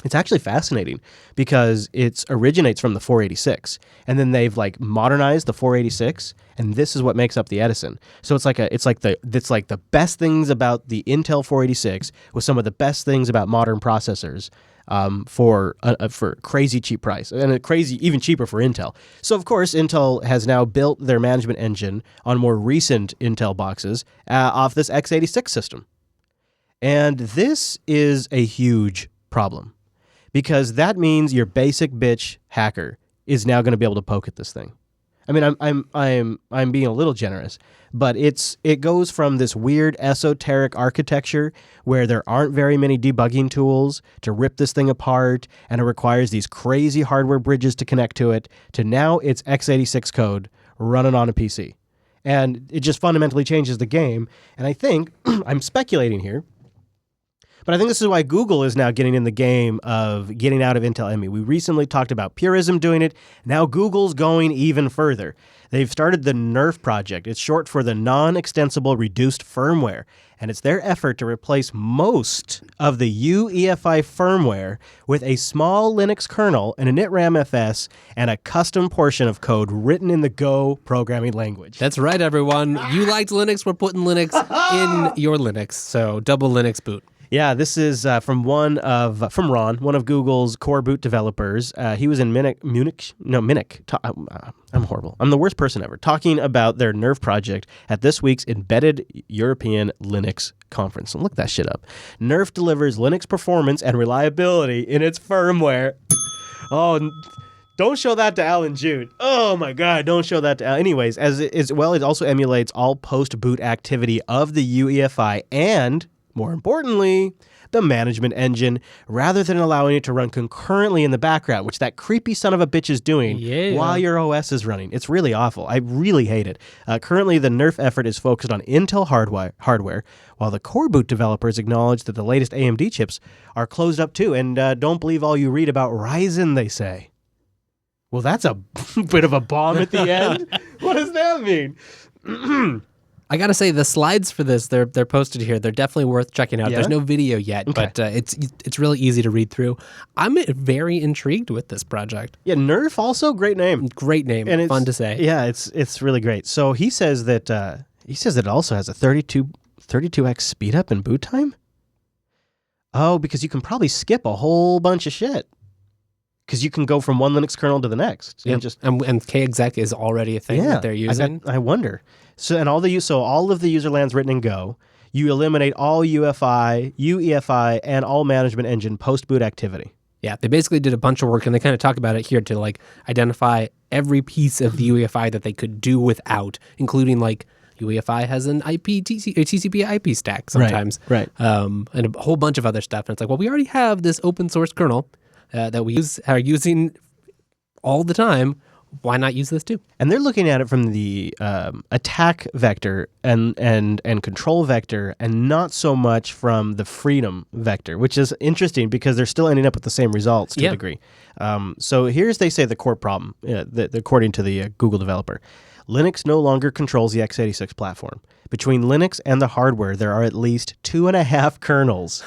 Speaker 1: It's actually fascinating because it originates from the 486, and then they've like modernized the 486, and this is what makes up the Edison. So it's like the best things about the Intel 486 with some of the best things about modern processors for crazy cheap price, and a crazy even cheaper for Intel. So of course Intel has now built their management engine on more recent Intel boxes off this x86 system, and this is a huge problem. Because that means your basic bitch hacker is now going to be able to poke at this thing. I mean, I'm being a little generous, but it goes from this weird esoteric architecture where there aren't very many debugging tools to rip this thing apart, and it requires these crazy hardware bridges to connect to it, to now it's x86 code running on a PC, and it just fundamentally changes the game. And I think I'm speculating here. But I think this is why Google is now getting in the game of getting out of Intel ME. We recently talked about Purism doing it. Now Google's going even further. They've started the Nerf project. It's short for the Non-Extensible Reduced Firmware. And it's their effort to replace most of the UEFI firmware with a small Linux kernel, an initram FS, and a custom portion of code written in the Go programming language.
Speaker 3: That's right, everyone. You liked Linux. We're putting Linux in your Linux. So double Linux boot.
Speaker 1: Yeah, this is from Ron, one of Google's core boot developers. He was in Munich. I'm horrible. I'm the worst person ever. Talking about their Nerf project at this week's Embedded European Linux Conference. And look that shit up. Nerf delivers Linux performance and reliability in its firmware. Oh, don't show that to Alan Jude. Oh my God, don't show that to Alan. Anyways, it also emulates all post-boot activity of the UEFI and, more importantly, the management engine, rather than allowing it to run concurrently in the background, which that creepy son of a bitch is doing while your OS is running. It's really awful. I really hate it. Currently, the Nerf effort is focused on Intel hardware, while the core boot developers acknowledge that the latest AMD chips are closed up too, and don't believe all you read about Ryzen, they say. Well, that's a bit of a bomb at the end. What does that mean?
Speaker 3: I gotta say, the slides for this, they're posted here. They're definitely worth checking out.
Speaker 1: Yeah?
Speaker 3: There's no video yet,
Speaker 1: Okay.
Speaker 3: but it's really easy to read through. I'm very intrigued with this project.
Speaker 1: Yeah, Nerf also, great name.
Speaker 3: Great name, and fun to say.
Speaker 1: Yeah, it's really great. So he says that it also has a 32x speed up in boot time. Oh, because you can probably skip a whole bunch of shit. Because you can go from one Linux kernel to the next.
Speaker 3: Yeah, and MKExec is already a thing that they're using.
Speaker 1: I wonder. So all of the user lands written in Go. You eliminate all UEFI, and all management engine post-boot activity.
Speaker 3: Yeah, they basically did a bunch of work, and they kind of talk about it here to like identify every piece of the UEFI that they could do without, including like UEFI has an TCP IP stack sometimes,
Speaker 1: right.
Speaker 3: And a whole bunch of other stuff. And it's like, well, we already have this open source kernel that we are using all the time. Why not use this too?
Speaker 1: And they're looking at it from the attack vector and control vector, and not so much from the freedom vector, which is interesting because they're still ending up with the same results to a degree. So they say the core problem, according to the Google developer. Linux no longer controls the x86 platform. Between Linux and the hardware, there are at least 2.5 kernels.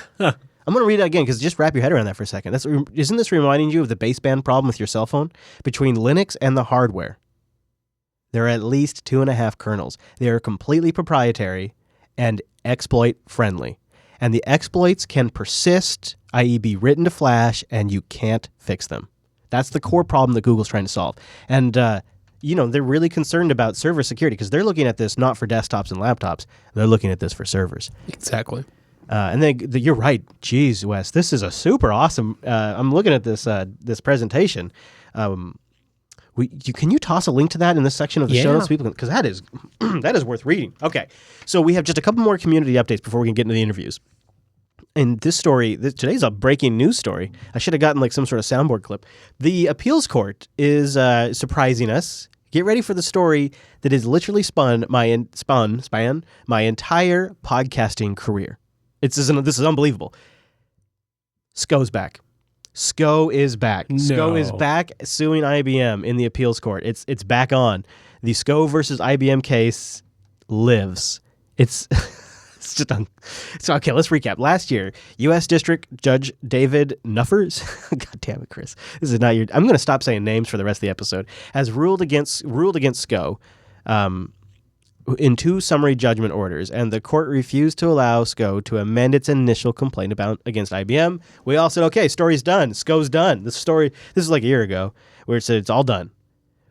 Speaker 1: I'm going to read that again because just wrap your head around that for a second. Isn't this reminding you of the baseband problem with your cell phone? Between Linux and the hardware, there are at least 2.5 kernels. They are completely proprietary and exploit-friendly. And the exploits can persist, i.e. be written to flash, and you can't fix them. That's the core problem that Google's trying to solve. And, they're really concerned about server security because they're looking at this not for desktops and laptops. They're looking at this for servers.
Speaker 3: Exactly.
Speaker 1: And you're right. Jeez, Wes, this is a super awesome. I'm looking at this presentation. Can you toss a link to that in this section of the show notes, people? Because that is worth reading. Okay, so we have just a couple more community updates before we can get into the interviews. And this story, today's a breaking news story. I should have gotten like some sort of soundboard clip. The appeals court is surprising us. Get ready for the story that has literally span my entire podcasting career. This is unbelievable. SCO's back. SCO is back.
Speaker 3: No.
Speaker 1: SCO is back suing IBM in the appeals court. It's back on. The SCO versus IBM case lives. It's it's just so okay, let's recap. Last year, U.S. District Judge David Nuffers, God damn it, Chris. This is not your I'm going to stop saying names for the rest of the episode. Has ruled against SCO in 2 summary judgment orders, and the court refused to allow SCO to amend its initial complaint against IBM. We all said, okay, story's done. SCO's done. This is like a year ago, where it said it's all done.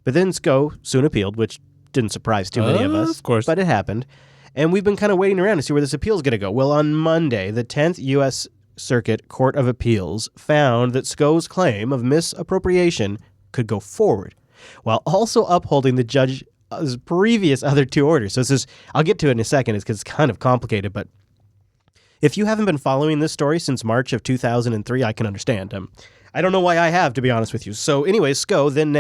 Speaker 1: But then SCO soon appealed, which didn't surprise too many of us.
Speaker 3: Of course.
Speaker 1: But it happened. And we've been kind of waiting around to see where this appeal is going to go. Well, on Monday, the 10th U.S. Circuit Court of Appeals found that SCO's claim of misappropriation could go forward, while also upholding the judge's previous other 2 orders. So I'll get to it in a second, because it's kind of complicated, but if you haven't been following this story since March of 2003, I can understand. I don't know why I have, to be honest with you. So anyway, SCO, then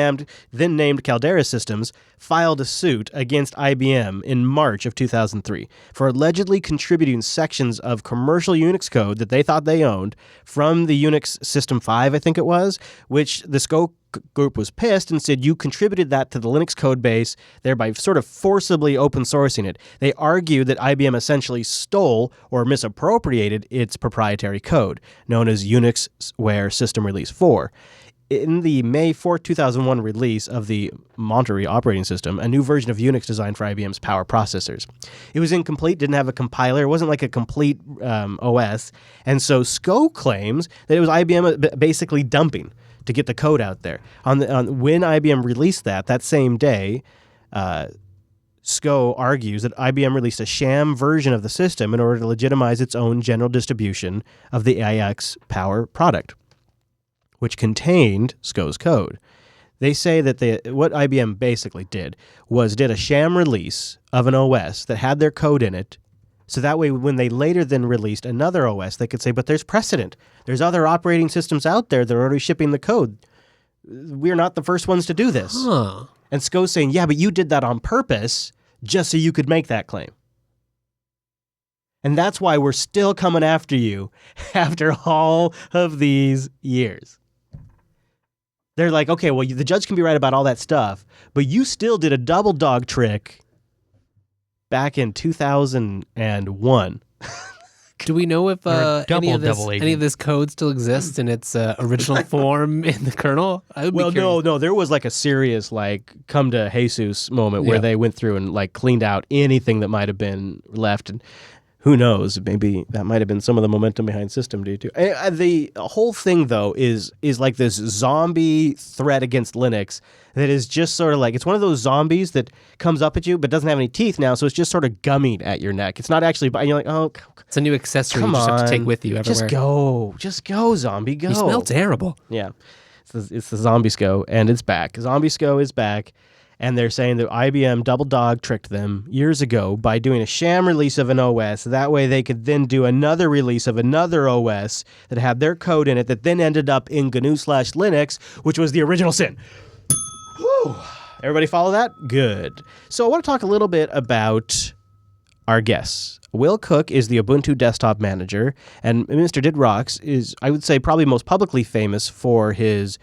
Speaker 1: named Caldera Systems, filed a suit against IBM in March of 2003 for allegedly contributing sections of commercial Unix code that they thought they owned from the Unix System 5, I think it was, which the SCO group was pissed and said, you contributed that to the Linux code base, thereby sort of forcibly open sourcing it. They argued that IBM essentially stole or misappropriated its proprietary code, known as Unixware System Release 4. In the May 4, 2001 release of the Monterey operating system, a new version of Unix designed for IBM's power processors. It was incomplete, didn't have a compiler, it wasn't like a complete OS, and so SCO claims that it was IBM basically dumping to get the code out there. When IBM released that same day, SCO argues that IBM released a sham version of the system in order to legitimize its own general distribution of the AIX Power product, which contained SCO's code. They say that what IBM basically did a sham release of an OS that had their code in it, so that way when they later then released another OS, they could say, but there's precedent. There's other operating systems out there that are already shipping the code. We're not the first ones to do this.
Speaker 3: Huh.
Speaker 1: And SCO's saying, yeah, but you did that on purpose just so you could make that claim. And that's why we're still coming after you after all of these years. They're like, okay, well, the judge can be right about all that stuff, but you still did a double dog trick back in 2001.
Speaker 3: Do we know if any of
Speaker 5: agent.
Speaker 3: this code still exists in its original form in the kernel?
Speaker 1: No. There was like a serious come to Jesus moment where they went through and cleaned out anything that might have been left. And who knows? Maybe that might have been some of the momentum behind Systemd too. The whole thing though is like this zombie threat against Linux that is just sort of it's one of those zombies that comes up at you but doesn't have any teeth now, so it's just sort of gumming at your neck. It's not actually, and you're like, oh,
Speaker 3: it's a new accessory you just have to take with you everywhere.
Speaker 1: Just go, zombie, go.
Speaker 3: You smell terrible.
Speaker 1: Yeah, it's the zombie SCO, and it's back. Zombie SCO is back. And they're saying that IBM double dog tricked them years ago by doing a sham release of an OS. That way they could then do another release of another OS that had their code in it that then ended up in GNU/Linux, which was the original sin. Whew. Everybody follow that? Good. So I want to talk a little bit about our guests. Will Cook is the Ubuntu desktop manager, and Mr. Did Rocks is, I would say, probably most publicly famous for his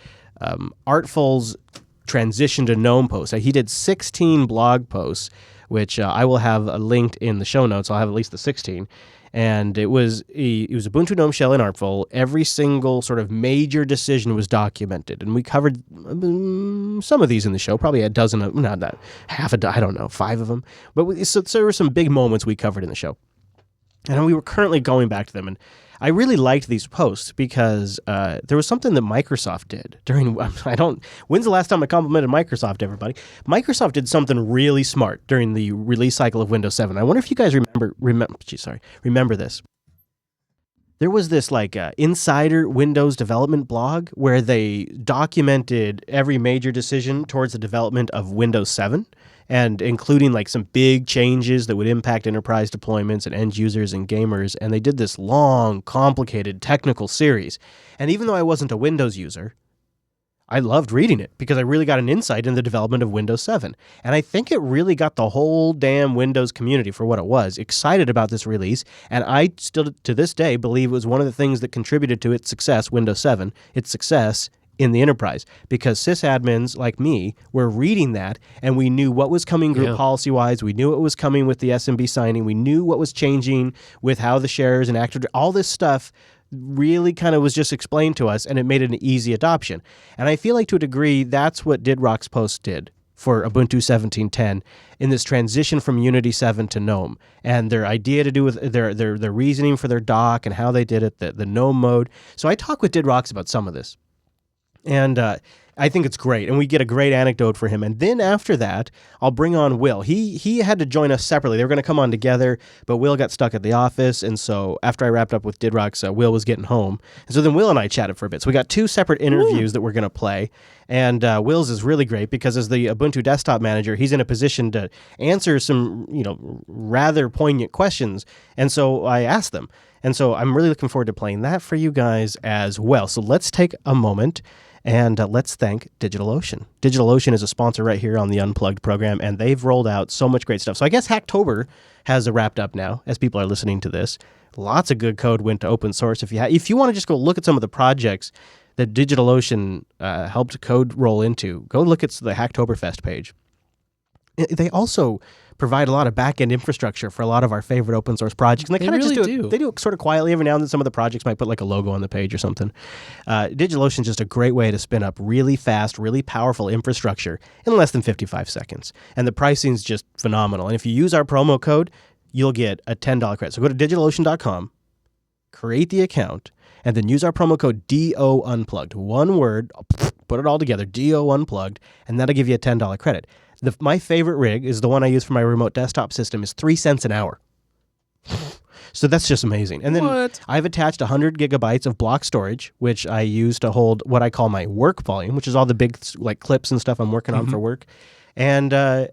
Speaker 1: Artful's transition to Gnome posts. He did 16 blog posts, which I will have linked in the show notes. I'll have at least the 16. And it was Ubuntu Gnome Shell and Artful. Every single sort of major decision was documented. And we covered some of these in the show, probably a dozen, half a dozen, I don't know, 5 of them. But so there were some big moments we covered in the show. And we were currently going back to them. And I really liked these posts because there was something that Microsoft did during. When's the last time I complimented Microsoft, everybody? Microsoft did something really smart during the release cycle of Windows 7. I wonder if you guys remember this. There was this insider Windows development blog where they documented every major decision towards the development of Windows 7. And including some big changes that would impact enterprise deployments and end users and gamers. And they did this long, complicated technical series. And even though I wasn't a Windows user, I loved reading it because I really got an insight in the development of Windows 7. And I think it really got the whole damn Windows community, for what it was, excited about this release. And I still, to this day, believe it was one of the things that contributed to its success, Windows 7, its success in the enterprise. Because sysadmins like me were reading that, and we knew what was coming group policy-wise. We knew what was coming with the SMB signing. We knew what was changing with how the shares and active, all this stuff really kind of was just explained to us, and it made it an easy adoption. And I feel like to a degree, that's what Didrock's post did for Ubuntu 17.10 in this transition from Unity 7 to Gnome, and their idea to do with their reasoning for their dock and how they did it, the Gnome mode. So I talked with Didrocks about some of this, and I think it's great, and we get a great anecdote for him. And then after that, I'll bring on Will. He had to join us separately. They were going to come on together, but Will got stuck at the office, and so after I wrapped up with Didrocks, Will was getting home. And so then Will and I chatted for a bit. So we got 2 separate interviews that we're going to play, and Will's is really great because as the Ubuntu desktop manager, he's in a position to answer some, rather poignant questions, and so I asked them. And so I'm really looking forward to playing that for you guys as well. So let's take a moment and let's thank DigitalOcean. DigitalOcean is a sponsor right here on the Unplugged program, and they've rolled out so much great stuff. So I guess Hacktober has wrapped up now as people are listening to this. Lots of good code went to open source. If you want to just go look at some of the projects that DigitalOcean helped code roll into, go look at the Hacktoberfest page. They also provide a lot of back-end infrastructure for a lot of our favorite open source projects. And they kind of
Speaker 3: really
Speaker 1: just do it. They do it sort of quietly. Every now and then some of the projects might put like a logo on the page or something. DigitalOcean is just a great way to spin up really fast, really powerful infrastructure in less than 55 seconds. And the pricing is just phenomenal. And if you use our promo code, you'll get a $10 credit. So go to digitalocean.com, create the account, and then use our promo code DO Unplugged. One word, put it all together, DO Unplugged, and that'll give you a $10 credit. My favorite rig is the one I use for my remote desktop system is 3 cents an hour. So that's just amazing. And then I've attached 100 gigabytes of block storage, which I use to hold what I call my work volume, which is all the big like clips and stuff I'm working on for work. And I've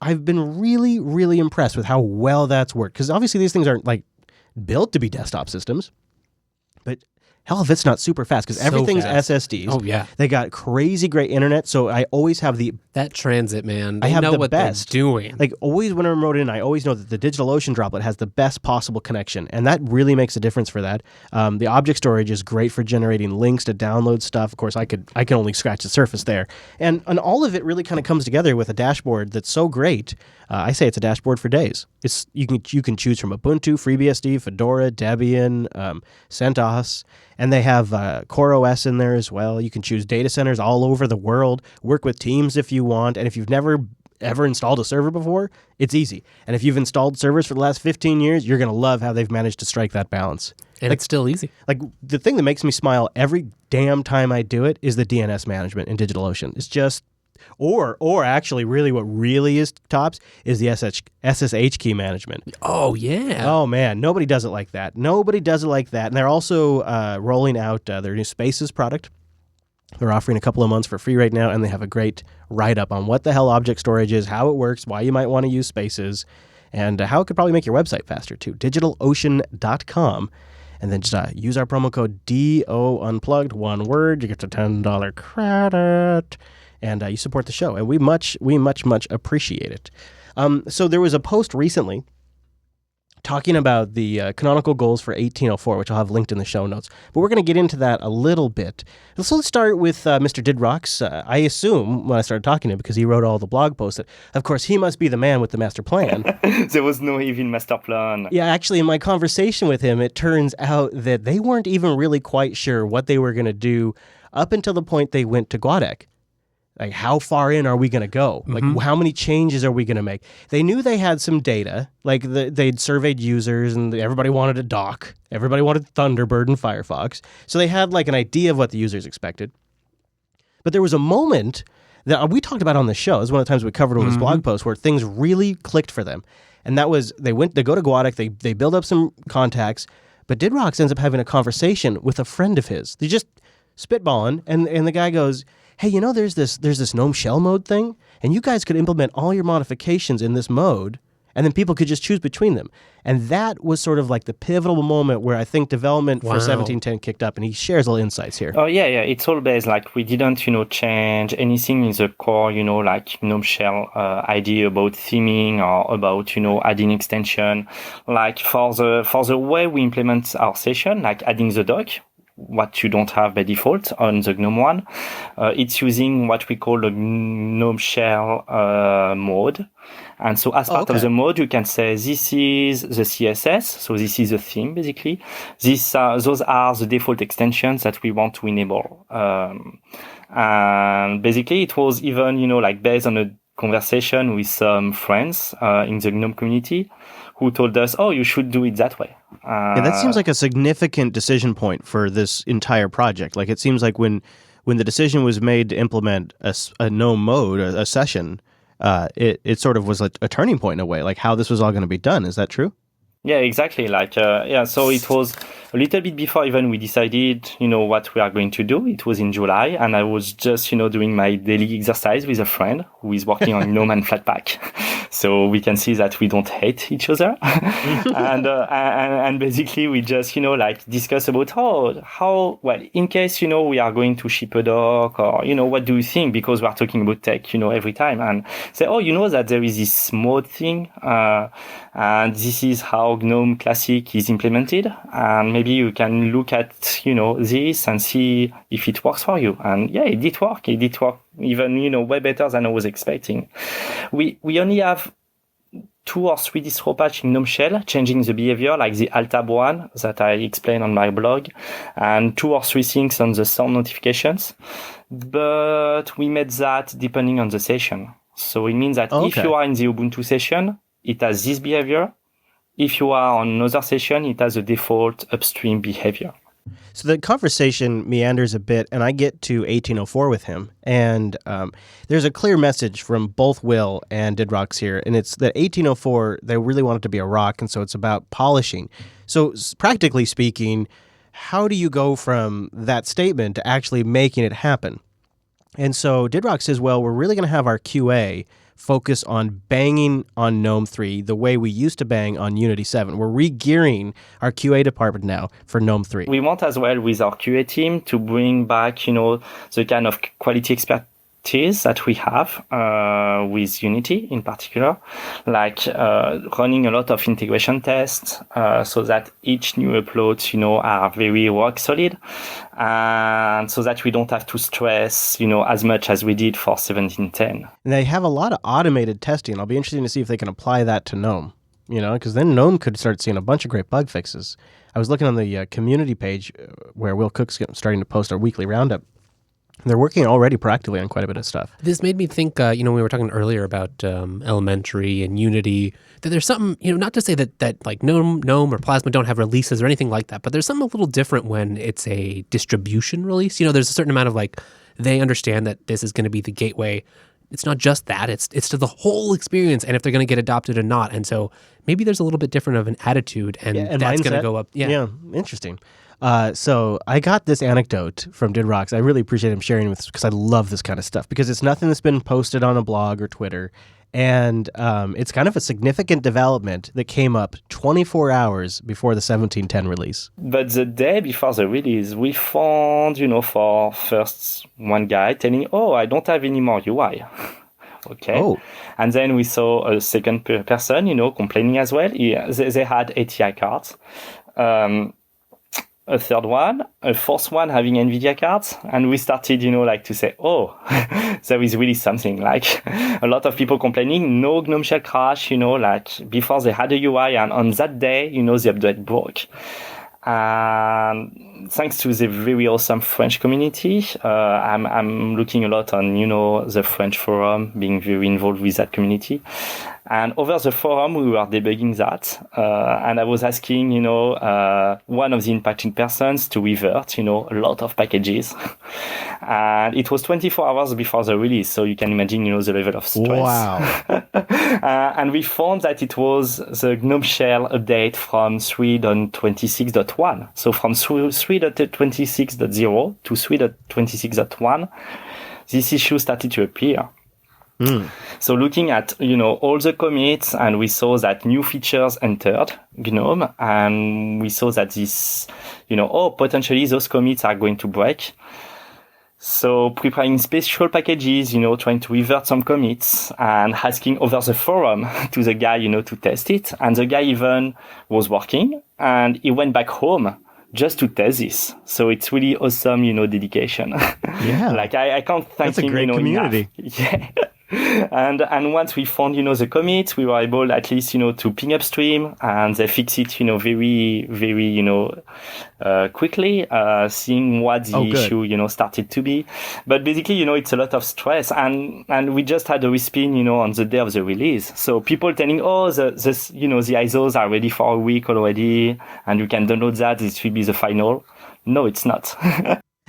Speaker 1: been really, really impressed with how well that's worked. Because obviously these things aren't like built to be desktop systems, but hell if it's not super fast, because everything's SSDs.
Speaker 3: Oh, yeah.
Speaker 1: They got crazy great internet, so I always have
Speaker 3: that transit, man.
Speaker 1: I have
Speaker 3: know
Speaker 1: the
Speaker 3: what
Speaker 1: best.
Speaker 3: They're doing.
Speaker 1: Like, always when I'm remote in, I always know that the DigitalOcean droplet has the best possible connection, and that really makes a difference for that. The object storage is great for generating links to download stuff. Of course, I can only scratch the surface there. And all of it really kind of comes together with a dashboard that's so great. I say it's a dashboard for days. You can choose from Ubuntu, FreeBSD, Fedora, Debian, CentOS, and they have CoreOS in there as well. You can choose data centers all over the world, work with Teams if you want, and if you've never ever installed a server before, it's easy. And if you've installed servers for the last 15 years, you're going to love how they've managed to strike that balance.
Speaker 3: And it's still easy.
Speaker 1: Like, the thing that makes me smile every damn time I do it is the DNS management in DigitalOcean. It's just... Or actually, really, what really is tops is the SSH key management.
Speaker 3: Oh, yeah.
Speaker 1: Oh, man. Nobody does it like that. And they're also rolling out their new Spaces product. They're offering a couple of months for free right now, and they have a great write-up on what the hell object storage is, how it works, why you might want to use Spaces, and how it could probably make your website faster, too. DigitalOcean.com. And then just use our promo code DO Unplugged, one word. You get the $10 credit. And you support the show, and we much appreciate it. So there was a post recently talking about the canonical goals for 1804, which I'll have linked in the show notes. But we're going to get into that a little bit. So let's start with Mr. Didrocks. I assume when I started talking to him, because he wrote all the blog posts, that of course he must be the man with the master plan.
Speaker 7: There was no even master plan.
Speaker 1: Yeah, actually, in my conversation with him, it turns out that they weren't even really quite sure what they were going to do up until the point they went to Guadec. Like, how far in are we going to go? Like, how many changes are we going to make? They knew they had some data. Like, they'd surveyed users, and everybody wanted a dock. Everybody wanted Thunderbird and Firefox. So they had, like, an idea of what the users expected. But there was a moment that we talked about on the show. It was one of the times we covered on this blog post where things really clicked for them. And that was, they go to Guadec, they build up some contacts, but Didrocks ends up having a conversation with a friend of his. They just spitballing, and the guy goes, hey, there's this Gnome shell mode thing, and you guys could implement all your modifications in this mode, and then people could just choose between them. And that was sort of like the pivotal moment where I think development for 1710 kicked up, and he shares little insights here.
Speaker 7: Oh, yeah. It's all based, like, we didn't, change anything in the core, like GNOME shell idea about theming or about, adding extension. Like, for the way we implement our session, like adding the doc, what you don't have by default on the GNOME one, it's using what we call the GNOME shell mode. And so as part of the mode, you can say this is the CSS, so this is the theme basically. Those are the default extensions that we want to enable. And basically, it was even like based on a conversation with some friends in the GNOME community who told us, "Oh, you should do it that way."
Speaker 1: Yeah, that seems like a significant decision point for this entire project. Like, it seems like when the decision was made to implement a GNOME mode, a session. It sort of was a turning point in a way, like how this was all going to be done. Is that true?
Speaker 7: Yeah, exactly. So it was a little bit before even we decided, what we are going to do. It was in July, and I was just, doing my daily exercise with a friend who is working on Gnome and Flatpak. So we can see that we don't hate each other. and basically we just, discuss about how, in case, we are going to ship a doc or, what do you think? Because we are talking about tech, every time, and say, that there is this mode thing, and this is how GNOME Classic is implemented, and maybe you can look at this and see if it works for you. And yeah, it did work even way better than I was expecting. We only have 2 or 3 distro patch in GNOME Shell changing the behavior, like the Altab one that I explained on my blog, and 2 or 3 things on the sound notifications, but we made that depending on the session. So it means that if you are in the Ubuntu session, it has this behavior. If you are on another session, it has a default upstream behavior.
Speaker 1: So the conversation meanders a bit, and I get to 1804 with him, and there's a clear message from both Will and Didrox here, and it's that 1804, they really want it to be a rock, and so it's about polishing. So practically speaking, how do you go from that statement to actually making it happen? And so Didrox says, well, we're really going to have our QA focus on banging on GNOME 3 the way we used to bang on Unity 7. We're re-gearing our QA department now for GNOME 3.
Speaker 7: We want as well with our QA team to bring back, the kind of quality expertise that we have with Unity in particular, like running a lot of integration tests so that each new uploads, are very rock solid, and so that we don't have to stress, as much as we did for 1710.
Speaker 1: And they have a lot of automated testing. I'll be interested to see if they can apply that to GNOME, because then GNOME could start seeing a bunch of great bug fixes. I was looking on the community page where Will Cook's starting to post our weekly roundup. They're working already practically on quite a bit of stuff.
Speaker 3: This made me think, we were talking earlier about Elementary and Unity, that there's something, not to say that like Gnome or Plasma don't have releases or anything like that, but there's something a little different when it's a distribution release. There's a certain amount of they understand that this is going to be the gateway. It's not just that, it's to the whole experience, and if they're going to get adopted or not. And so maybe there's a little bit different of an attitude, and that's going to go up.
Speaker 1: Yeah, interesting. So I got this anecdote from Didrox. I really appreciate him sharing with us because I love this kind of stuff, because it's nothing that's been posted on a blog or Twitter. And it's kind of a significant development that came up 24 hours before the 1710 release.
Speaker 7: But the day before the release, we found, for first one guy telling, I don't have any more UI. Okay. Oh. And then we saw a second person, complaining as well. They had ATI cards. A third one, a fourth one having NVIDIA cards, and we started, to say, there is really something, a lot of people complaining, no GNOME Shell crash, before they had a UI, and on that day, the update broke. And thanks to the very awesome French community, I'm looking a lot on, the French forum, being very involved with that community. And over the forum, we were debugging that. And I was asking, one of the impacted persons to revert, a lot of packages. And it was 24 hours before the release. So you can imagine, the level of stress.
Speaker 1: Wow.
Speaker 7: And we found that it was the GNOME Shell update from 3.26.1. So from 3.26.0 to 3.26.1, this issue started to appear. So looking at, all the commits, and we saw that new features entered Gnome, and we saw that this, potentially those commits are going to break. So preparing special packages, trying to revert some commits and asking over the forum to the guy, to test it. And the guy even was working, and he went back home just to test this. So it's really awesome, dedication.
Speaker 1: Yeah.
Speaker 7: Like I can't thank him,
Speaker 1: That's a great community.
Speaker 7: enough. Yeah. And once we found, the commit, we were able at least, to ping Upstream, and they fix it, very, very, quickly, seeing what the issue, started to be. But basically, it's a lot of stress, and we just had a respin, on the day of the release. So people telling, the ISOs are ready for a week already, and you can download that. This will be the final. No, it's not.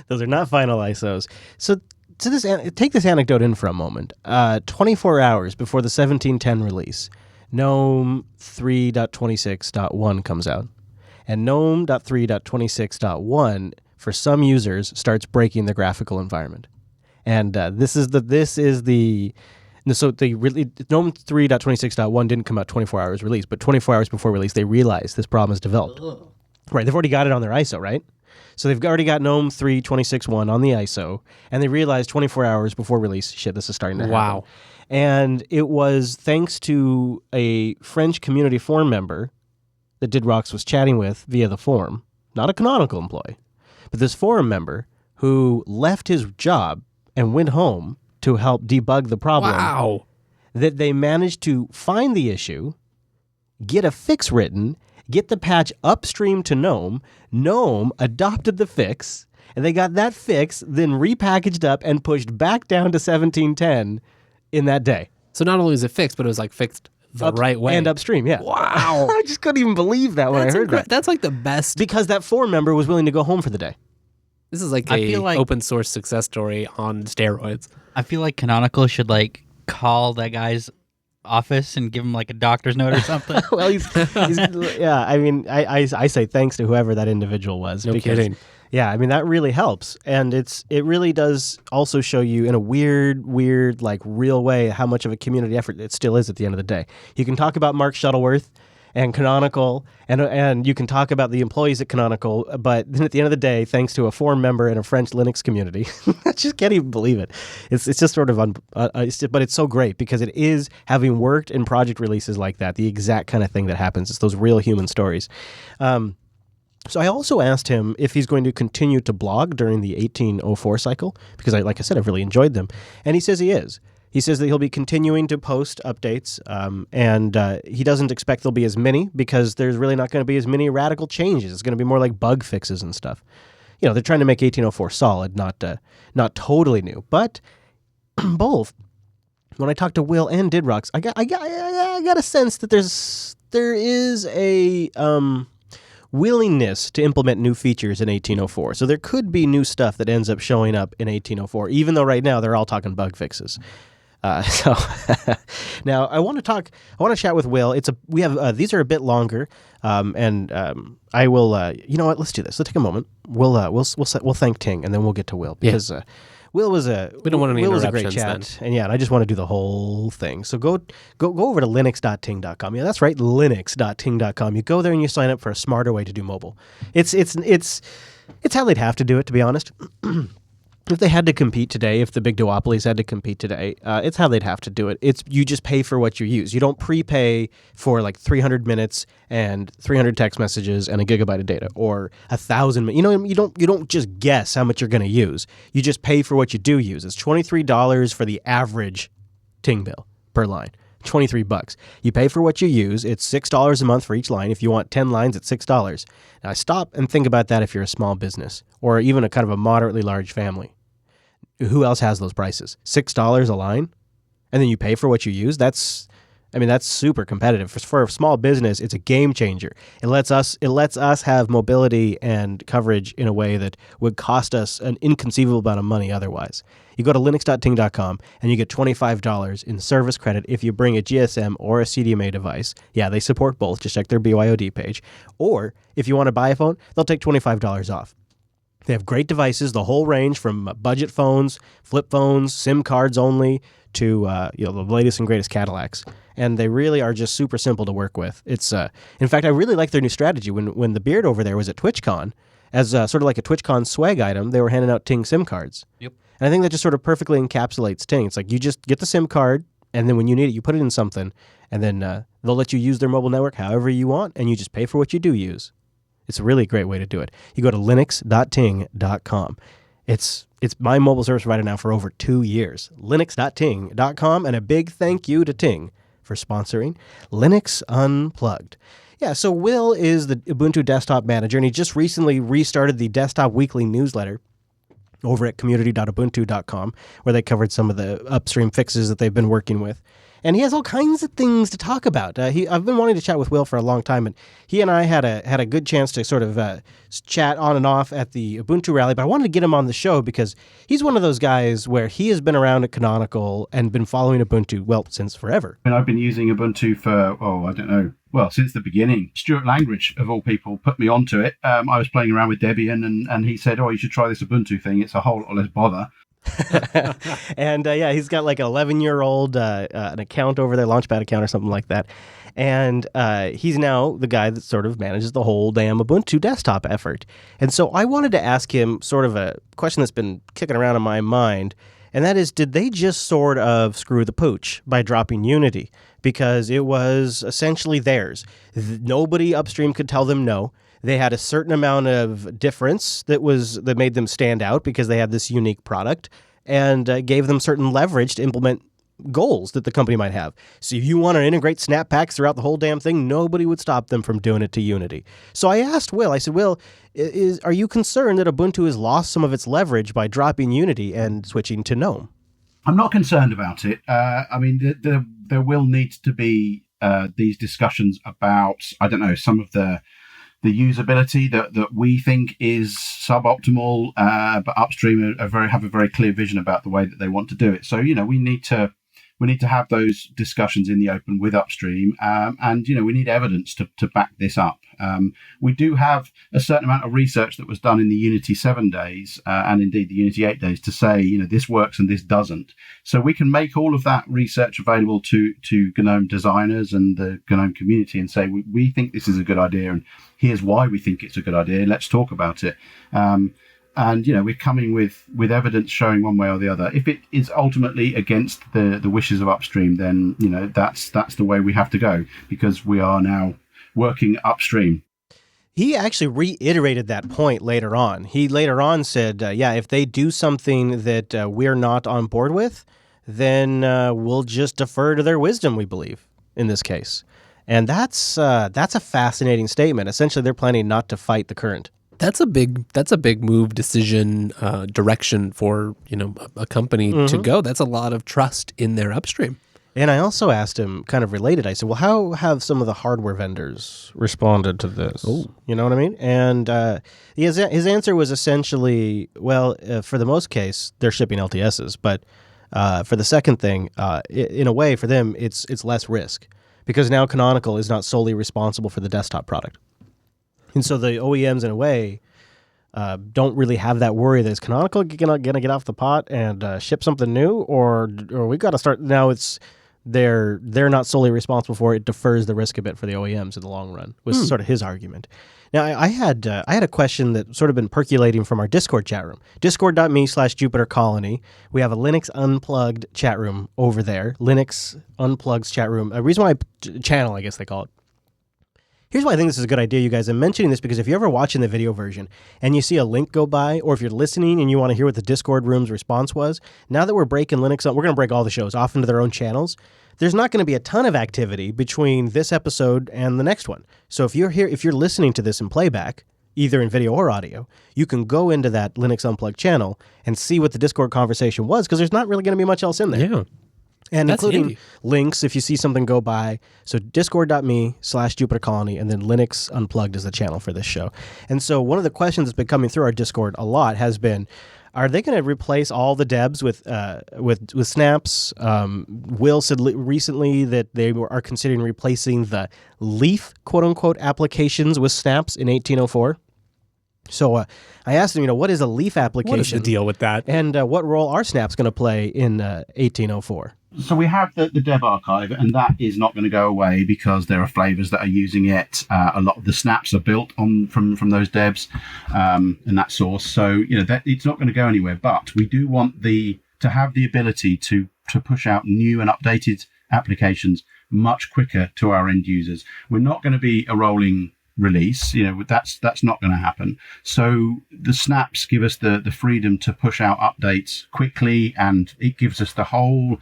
Speaker 1: Those are not final ISOs. So take this anecdote in for a moment. 24 hours before the 1710 release, Gnome 3.26.1 comes out. And Gnome.3.26.1, for some users, starts breaking the graphical environment. And so the Gnome 3.26.1 didn't come out 24 hours release, but 24 hours before release, they realized this problem is developed. Right, they've already got it on their ISO, right? So they've already got Gnome 3.26.1 on the ISO, and they realized 24 hours before release, shit, this is starting to happen.
Speaker 3: Wow.
Speaker 1: And it was thanks to a French community forum member that Didrox was chatting with via the forum, not a Canonical employee, but this forum member who left his job and went home to help debug the problem.
Speaker 3: Wow.
Speaker 1: That they managed to find the issue, get a fix written, get the patch upstream to Gnome. Gnome adopted the fix, and they got that fix, then repackaged up and pushed back down to 1710 in that day.
Speaker 3: So not only was it fixed, but it was like fixed the right way.
Speaker 1: And upstream, yeah.
Speaker 3: Wow.
Speaker 1: I just couldn't even believe that when I heard that.
Speaker 3: That's like the best.
Speaker 1: Because that forum member was willing to go home for the day.
Speaker 3: This is like
Speaker 5: I
Speaker 3: a
Speaker 5: feel like-
Speaker 3: open source success story on steroids.
Speaker 5: I feel like Canonical should call that guy's office and give him a doctor's note or something.
Speaker 1: Well, he's yeah. I mean, I say thanks to whoever that individual was.
Speaker 3: No kidding.
Speaker 1: Yeah, I mean that really helps, and it really does also show you in a weird real way how much of a community effort it still is at the end of the day. You can talk about Mark Shuttleworth and Canonical, and you can talk about the employees at Canonical, but then at the end of the day, thanks to a forum member in a French Linux community, I just can't even believe it. It's just sort of, but it's so great because it is, having worked in project releases like that, the exact kind of thing that happens. It's those real human stories. So I also asked him if he's going to continue to blog during the 1804 cycle, because like I said, I've really enjoyed them. And he says he is. He says that he'll be continuing to post updates, and he doesn't expect there'll be as many because there's really not going to be as many radical changes. It's going to be more like bug fixes and stuff. They're trying to make 1804 solid, not totally new. But both, when I talked to Will and Didrox, I got a sense that there is a willingness to implement new features in 1804. So there could be new stuff that ends up showing up in 1804, even though right now they're all talking bug fixes. So now I want to chat with Will. We have these are a bit longer, and I will. You know what? Let's do this. Let's take a moment. We'll thank Ting, and then we'll get to Will because Will was
Speaker 3: we don't want any
Speaker 1: Will was a great
Speaker 3: interruptions
Speaker 1: chat, and I just want to do the whole thing. So go over to linux.ting.com. Yeah, that's right, linux.ting.com. You go there and you sign up for a smarter way to do mobile. It's how they'd have to do it, to be honest. If they had to compete today, if the big duopolies had to compete today, it's how they'd have to do it. You just pay for what you use. You don't prepay for 300 minutes and 300 text messages and a gigabyte of data or 1,000. You don't just guess how much you're going to use. You just pay for what you do use. It's $23 for the average Ting bill per line. $23. You pay for what you use. It's $6 a month for each line. If you want 10 lines, it's $6. Now stop and think about that if you're a small business or even a kind of a moderately large family. Who else has those prices? $6 a line? And then you pay for what you use? That's super competitive. For a small business, it's a game changer. It lets us have mobility and coverage in a way that would cost us an inconceivable amount of money otherwise. You go to linux.ting.com and you get $25 in service credit if you bring a GSM or a CDMA device. Yeah, they support both. Just check their BYOD page. Or if you want to buy a phone, they'll take $25 off. They have great devices, the whole range from budget phones, flip phones, SIM cards only, to the latest and greatest Cadillacs. And they really are just super simple to work with. It's in fact, I really like their new strategy. When the Beard over there was at TwitchCon, as sort of like a TwitchCon swag item, they were handing out Ting SIM cards.
Speaker 5: Yep.
Speaker 1: And I think that just sort of perfectly encapsulates Ting. It's like you just get the SIM card, and then when you need it, you put it in something, and then they'll let you use their mobile network however you want, and you just pay for what you do use. It's a really great way to do it. You go to linux.ting.com. It's my mobile service provider now for over 2 years. Linux.ting.com, and a big thank you to Ting for sponsoring Linux Unplugged. Yeah, so Will is the Ubuntu desktop manager, and he just recently restarted the desktop weekly newsletter over at community.ubuntu.com, where they covered some of the upstream fixes that they've been working with. And he has all kinds of things to talk about. I've been wanting to chat with Will for a long time, and he and I had a good chance to sort of chat on and off at the Ubuntu rally, but I wanted to get him on the show because he's one of those guys where he has been around at Canonical and been following Ubuntu, well, since forever.
Speaker 8: And I've been using Ubuntu for, since the beginning. Stuart Langridge, of all people, put me onto it. I was playing around with Debian, and he said, you should try this Ubuntu thing. It's a whole lot less bother.
Speaker 1: And he's got like an 11-year-old an account over there, Launchpad account or something like that. And he's now the guy that sort of manages the whole damn Ubuntu desktop effort. And so I wanted to ask him sort of a question that's been kicking around in my mind, and that is, did they just sort of screw the pooch by dropping Unity? Because it was essentially theirs. Nobody upstream could tell them no. They had a certain amount of difference that made them stand out because they had this unique product, and gave them certain leverage to implement goals that the company might have. So if you want to integrate snap packs throughout the whole damn thing, nobody would stop them from doing it to Unity. So I asked Will, I said, Will, are you concerned that Ubuntu has lost some of its leverage by dropping Unity and switching to Gnome?
Speaker 8: I'm not concerned about it. There will need to be these discussions about, some of the usability that we think is suboptimal, but Upstream have a very clear vision about the way that they want to do it. So, we need to have those discussions in the open with Upstream, and we need evidence to back this up. We do have a certain amount of research that was done in the Unity 7 days, and indeed the Unity 8 days, to say, this works and this doesn't. So we can make all of that research available to GNOME designers and the GNOME community and say, we think this is a good idea, and here's why we think it's a good idea. Let's talk about it. And, we're coming with evidence showing one way or the other. If it is ultimately against the wishes of Upstream, then, that's the way we have to go, because we are now working upstream.
Speaker 1: He actually reiterated that point later on. He later on said, if they do something that we're not on board with, then we'll just defer to their wisdom, we believe, in this case. And that's a fascinating statement. Essentially, they're planning not to fight the current.
Speaker 3: That's a big move, decision, direction for a company to go. That's a lot of trust in their upstream.
Speaker 1: And I also asked him, kind of related, I said, well, how have some of the hardware vendors responded to this?
Speaker 3: Oh.
Speaker 1: You know what I mean? And his answer was essentially, for the most case, they're shipping LTSs. But for the second thing, in a way, for them, it's less risk. Because now Canonical is not solely responsible for the desktop product. And so the OEMs, in a way, don't really have that worry that is Canonical going to get off the pot and ship something new, or we got to start now. They're not solely responsible for it. It defers the risk a bit for the OEMs in the long run. Was sort of his argument. Now I had a question that sort of been percolating from our Discord chat room, discord.me/JupiterColony. We have a Linux Unplugged chat room over there. Linux Unplugged chat room. A reason why channel, I guess they call it. Here's why I think this is a good idea, you guys. I'm mentioning this because if you're ever watching the video version and you see a link go by, or if you're listening and you want to hear what the Discord room's response was, now that we're breaking Linux, we're going to break all the shows off into their own channels. There's not going to be a ton of activity between this episode and the next one. So if you're listening to this in playback, either in video or audio, you can go into that Linux Unplugged channel and see what the Discord conversation was, because there's not really going to be much else in there.
Speaker 3: Yeah.
Speaker 1: And
Speaker 3: that's
Speaker 1: including
Speaker 3: handy.
Speaker 1: Links if you see something go by. So discord.me/JupiterColony, and then Linux Unplugged is the channel for this show. And so one of the questions that's been coming through our Discord a lot has been, are they going to replace all the debs with snaps? Will said recently that they are considering replacing the Leaf, quote-unquote, applications with snaps in 1804. So I asked him, what is a leaf application?
Speaker 3: What is the deal with that?
Speaker 1: And what role are snaps going to play in 1804?
Speaker 8: So we have the dev archive, and that is not going to go away because there are flavors that are using it. A lot of the snaps are built on from those devs and that source. So that it's not going to go anywhere. But we do want to have the ability to push out new and updated applications much quicker to our end users. We're not going to be a rolling release, that's not going to happen. So the snaps give us the freedom to push out updates quickly, and it gives us the whole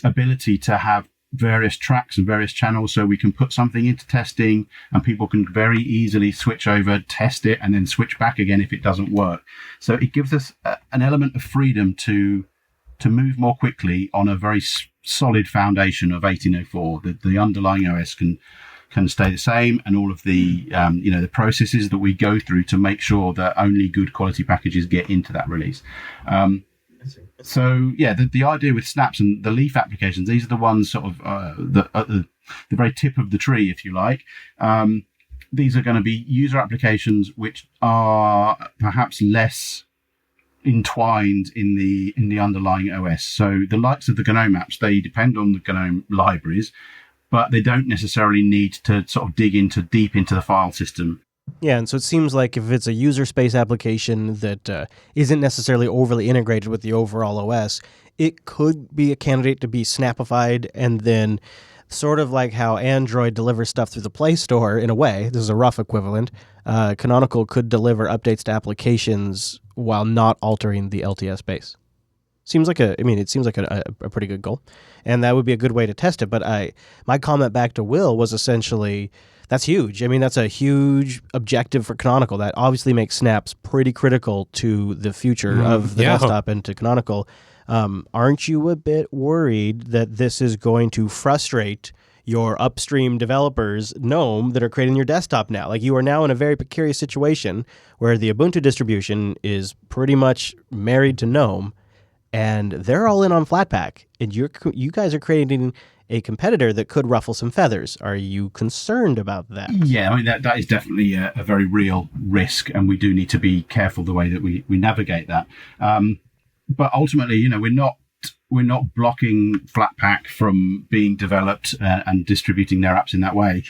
Speaker 8: ability to have various tracks and various channels, so we can put something into testing and people can very easily switch over, test it, and then switch back again if it doesn't work. So it gives us an element of freedom to move more quickly on a very solid foundation of 1804. The underlying OS can stay the same, and all of the the processes that we go through to make sure that only good quality packages get into that release. The idea with snaps and the leaf applications, these are the ones sort of the very tip of the tree, if you like. These are going to be user applications which are perhaps less entwined in the underlying OS. So the likes of the Gnome apps, they depend on the Gnome libraries, but they don't necessarily need to sort of dig deep into the file system.
Speaker 1: Yeah, and so it seems like if it's a user space application that isn't necessarily overly integrated with the overall OS, it could be a candidate to be snapified, and then sort of like how Android delivers stuff through the Play Store in a way, this is a rough equivalent, Canonical could deliver updates to applications while not altering the LTS base. Seems like a pretty good goal, and that would be a good way to test it. But my comment back to Will was essentially, that's huge. I mean, that's a huge objective for Canonical. That obviously makes snaps pretty critical to the future of the desktop and to Canonical. Aren't you a bit worried that this is going to frustrate your upstream developers, Gnome, that are creating your desktop now? Like, you are now in a very precarious situation where the Ubuntu distribution is pretty much married to Gnome, and they're all in on Flatpak, and you guys are creating a competitor that could ruffle some feathers. Are you concerned about that? Yeah,
Speaker 8: I mean, that is definitely a very real risk, and we do need to be careful the way that we navigate that. But ultimately, we're not blocking Flatpak from being developed and distributing their apps in that way.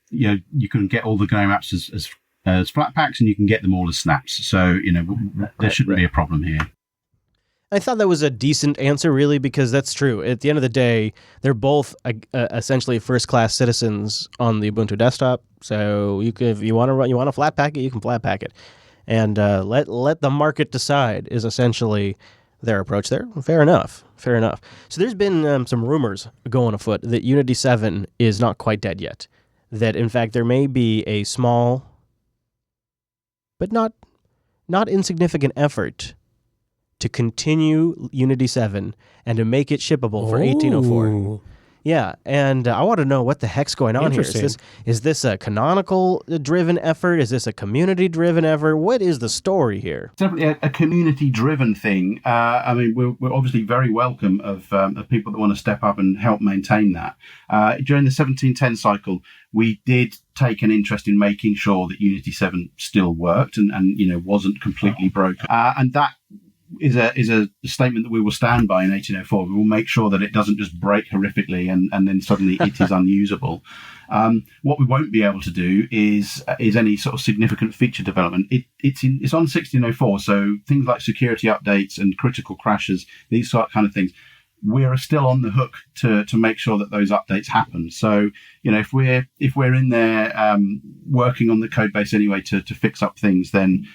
Speaker 8: You can get all the Gnome apps as Flatpaks, and you can get them all as snaps. So, there shouldn't be a problem here.
Speaker 1: I thought that was a decent answer, really, because that's true. At the end of the day, they're both essentially first-class citizens on the Ubuntu desktop. So if you want to Flatpak it, you can Flatpak it, and let the market decide is essentially their approach there. Fair enough. So there's been some rumors going afoot that Unity 7 is not quite dead yet. That in fact there may be a small, but not insignificant effort to continue Unity 7 and to make it shippable for 1804. Yeah, and I want to know what the heck's going on here. Is this a Canonical-driven effort? Is this a community-driven effort? What is the story here?
Speaker 8: It's definitely a community-driven thing. I mean, we're obviously very welcome of people that want to step up and help maintain that. During the 1710 cycle, we did take an interest in making sure that Unity 7 still worked and wasn't completely broken. And that is a statement that we will stand by in 1804. We will make sure that it doesn't just break horrifically and then suddenly it is unusable. What we won't be able to do is any sort of significant feature development. It's on 1604, so things like security updates and critical crashes, these kind of things, we're still on the hook to make sure that those updates happen. So, if we're in there working on the code base anyway to fix up things, then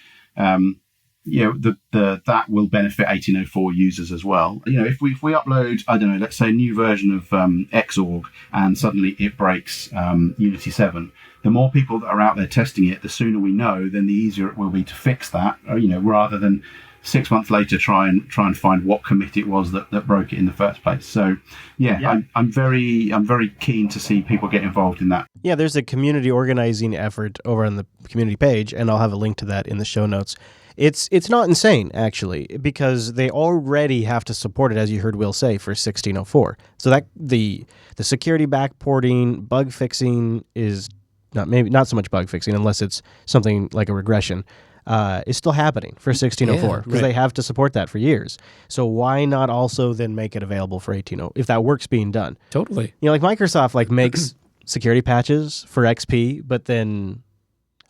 Speaker 8: that will benefit 1804 users as well. If we upload, I don't know, let's say a new version of Xorg, and suddenly it breaks Unity 7, the more people that are out there testing it, the sooner we know, then the easier it will be to fix that. Rather than 6 months later try and find what commit it was that broke it in the first place. So I'm very keen to see people get involved in that.
Speaker 1: Yeah, there's a community organizing effort over on the community page, and I'll have a link to that in the show notes. It's not insane, actually, because they already have to support it, as you heard Will say, for 1604. So that the security backporting, bug fixing is not so much bug fixing unless it's something like a regression, is still happening for 1604 because they have to support that for years. So why not also then make it available for 18.0 if that work's being done?
Speaker 3: Totally.
Speaker 1: Like Microsoft makes security patches for XP, but then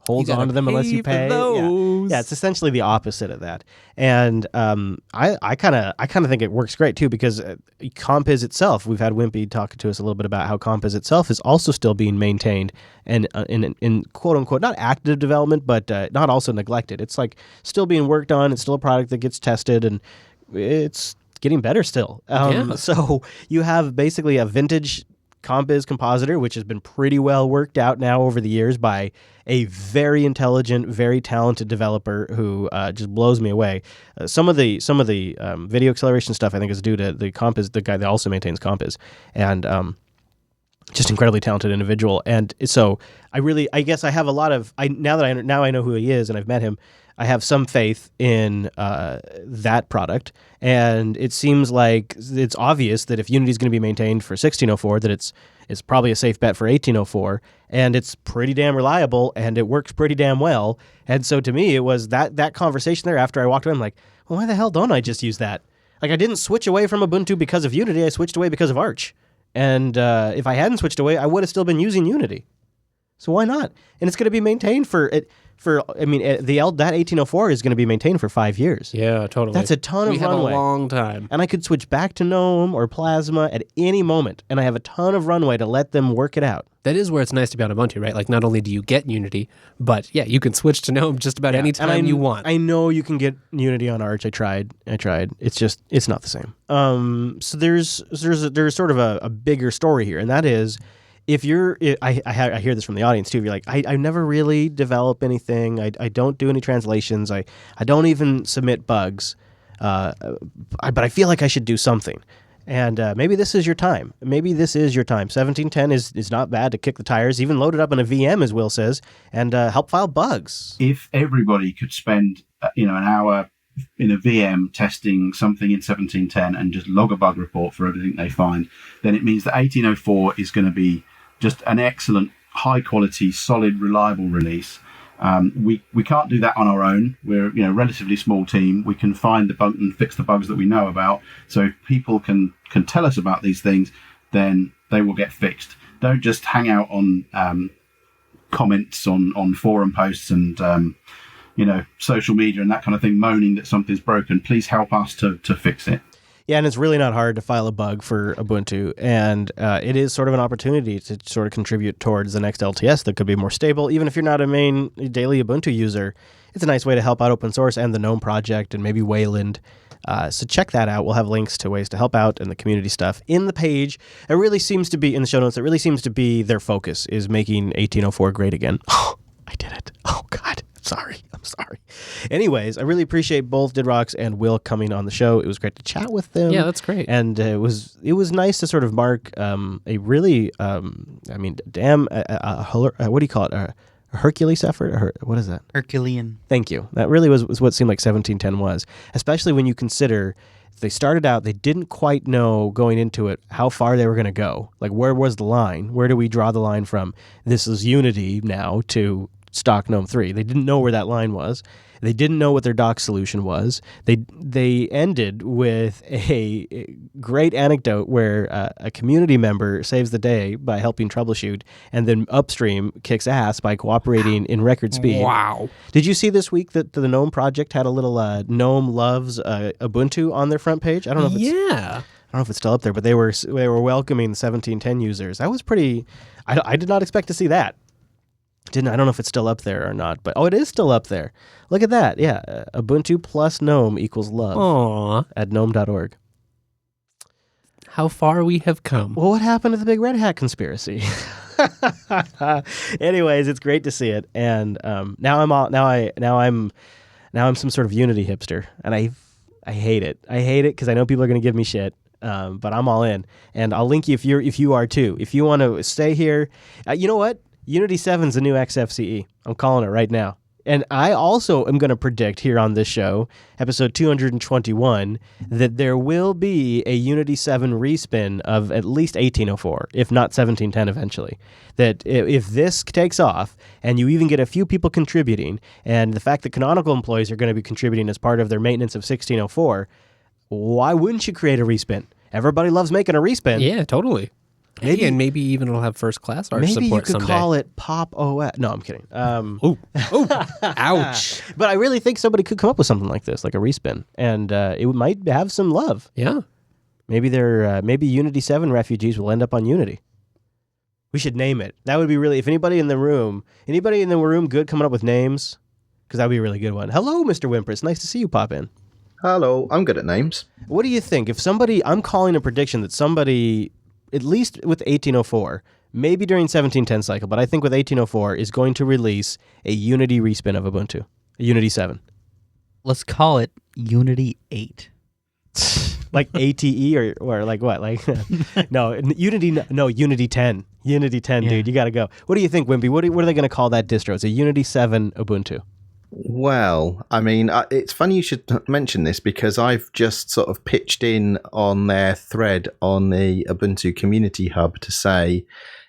Speaker 1: holds on to them unless you pay. Yeah, it's essentially the opposite of that. And I kind of think it works great too because Compiz itself, we've had Wimpy talking to us a little bit about how Compiz itself is also still being maintained and in quote unquote not active development, but not also neglected. It's like still being worked on. It's still a product that gets tested and it's getting better still. So you have basically a vintage Compiz compositor, which has been pretty well worked out now over the years by a very intelligent, very talented developer who just blows me away. Some of the video acceleration stuff I think is due to the Compiz, the guy that also maintains Compiz, and just incredibly talented individual. And so I guess I have a lot of now I know who he is and I've met him. I have some faith in that product, and it seems like it's obvious that if Unity is going to be maintained for 1604, that it's probably a safe bet for 1804, and it's pretty damn reliable, and it works pretty damn well. And so to me, it was that conversation there after I walked away, I'm like, well, why the hell don't I just use that? Like, I didn't switch away from Ubuntu because of Unity, I switched away because of Arch. And if I hadn't switched away, I would have still been using Unity. So why not? And it's going to be maintained that 1804 is going to be maintained for 5 years.
Speaker 3: Yeah, totally.
Speaker 1: That's a ton of runway.
Speaker 3: We have a long time.
Speaker 1: And I could switch back to Gnome or Plasma at any moment, and I have a ton of runway to let them work it out.
Speaker 3: That is where it's nice to be on Ubuntu, right? Like, not only do you get Unity, but yeah, you can switch to Gnome just about any time you want.
Speaker 1: I know you can get Unity on Arch. I tried. It's not the same. So there's sort of a bigger story here, and that is, if you're, I hear this from the audience too. If you're like, I never really develop anything. I don't do any translations. I don't even submit bugs. But I feel like I should do something. And maybe this is your time. 1710 is not bad to kick the tires, even load it up in a VM, as Will says, and help file bugs.
Speaker 8: If everybody could spend an hour in a VM testing something in 1710 and just log a bug report for everything they find, then it means that 1804 is going to be just an excellent, high quality, solid, reliable release. We can't do that on our own. We're a relatively small team. We can find the bug and fix the bugs that we know about. So if people can tell us about these things, then they will get fixed. Don't just hang out on comments on forum posts and social media and that kind of thing, moaning that something's broken. Please help us to fix it.
Speaker 1: Yeah, and it's really not hard to file a bug for Ubuntu, and it is sort of an opportunity to sort of contribute towards the next LTS that could be more stable. Even if you're not a main daily Ubuntu user, it's a nice way to help out open source and the Gnome project and maybe Wayland. So check that out. We'll have links to ways to help out and the community stuff in the page. It really seems to be, in the show notes, it really seems to be their focus is making 1804 great again. Oh, I did it. Oh, God. I'm sorry. Anyways, I really appreciate both Didrox and Will coming on the show. It was great to chat with them.
Speaker 3: Yeah, that's great.
Speaker 1: And it was nice to sort of mark a really, what do you call it? A Hercules effort? What is that?
Speaker 5: Herculean.
Speaker 1: Thank you. That really was what seemed like 1710 was, especially when you consider they started out, they didn't quite know going into it how far they were going to go. Like, where was the line? Where do we draw the line from this is Unity now to stock Gnome 3. They didn't know where that line was. They didn't know what their dock solution was. They ended with a great anecdote where a community member saves the day by helping troubleshoot, and then Upstream kicks ass by cooperating in record speed.
Speaker 3: Wow.
Speaker 1: Did you see this week that the Gnome project had a little Gnome loves Ubuntu on their front page? I don't know if it's still up there, but they were welcoming 1710 users. That was pretty. I did not expect to see that. I don't know if it's still up there or not, but it is still up there. Look at that. Yeah. Ubuntu plus Gnome equals love.
Speaker 3: Aww.
Speaker 1: At gnome.org.
Speaker 3: How far we have come.
Speaker 1: Well, what happened to the big Red Hat conspiracy? Anyways, it's great to see it. And now I'm some sort of Unity hipster, and I hate it. I hate it because I know people are going to give me shit. But I'm all in, and I'll link you if you are too. If you want to stay here, you know what? Unity 7's the new XFCE. I'm calling it right now. And I also am going to predict here on this show, episode 221, that there will be a Unity 7 respin of at least 1804, if not 1710 eventually. That if this takes off, and you even get a few people contributing, and the fact that Canonical employees are going to be contributing as part of their maintenance of 1604, why wouldn't you create a respin? Everybody loves making a respin.
Speaker 3: Yeah, totally. Maybe, and maybe even it'll have first class Arch support someday. Maybe you could
Speaker 1: call it Pop OS. No, I'm kidding.
Speaker 3: Ouch.
Speaker 1: But I really think somebody could come up with something like this, like a respin, and it might have some love.
Speaker 3: Yeah.
Speaker 1: Maybe maybe Unity 7 refugees will end up on Unity. We should name it. That would be really, if anybody in the room good coming up with names, because that would be a really good one. Hello, Mr. Wimpress. Nice to see you pop in.
Speaker 9: Hello, I'm good at names.
Speaker 1: What do you think? If I'm calling a prediction that somebody, at least with 1804, maybe during 1710 cycle, but I think with 1804 is going to release a Unity respin of Ubuntu, a Unity 7.
Speaker 5: Let's call it Unity 8.
Speaker 1: Like ATE or like what? Like Unity 10. Unity 10, yeah. Dude, you got to go. What do you think, Wimpy? What are they going to call that distro? It's a Unity 7 Ubuntu.
Speaker 9: Well, I mean, it's funny you should mention this because I've just sort of pitched in on their thread on the Ubuntu Community Hub to say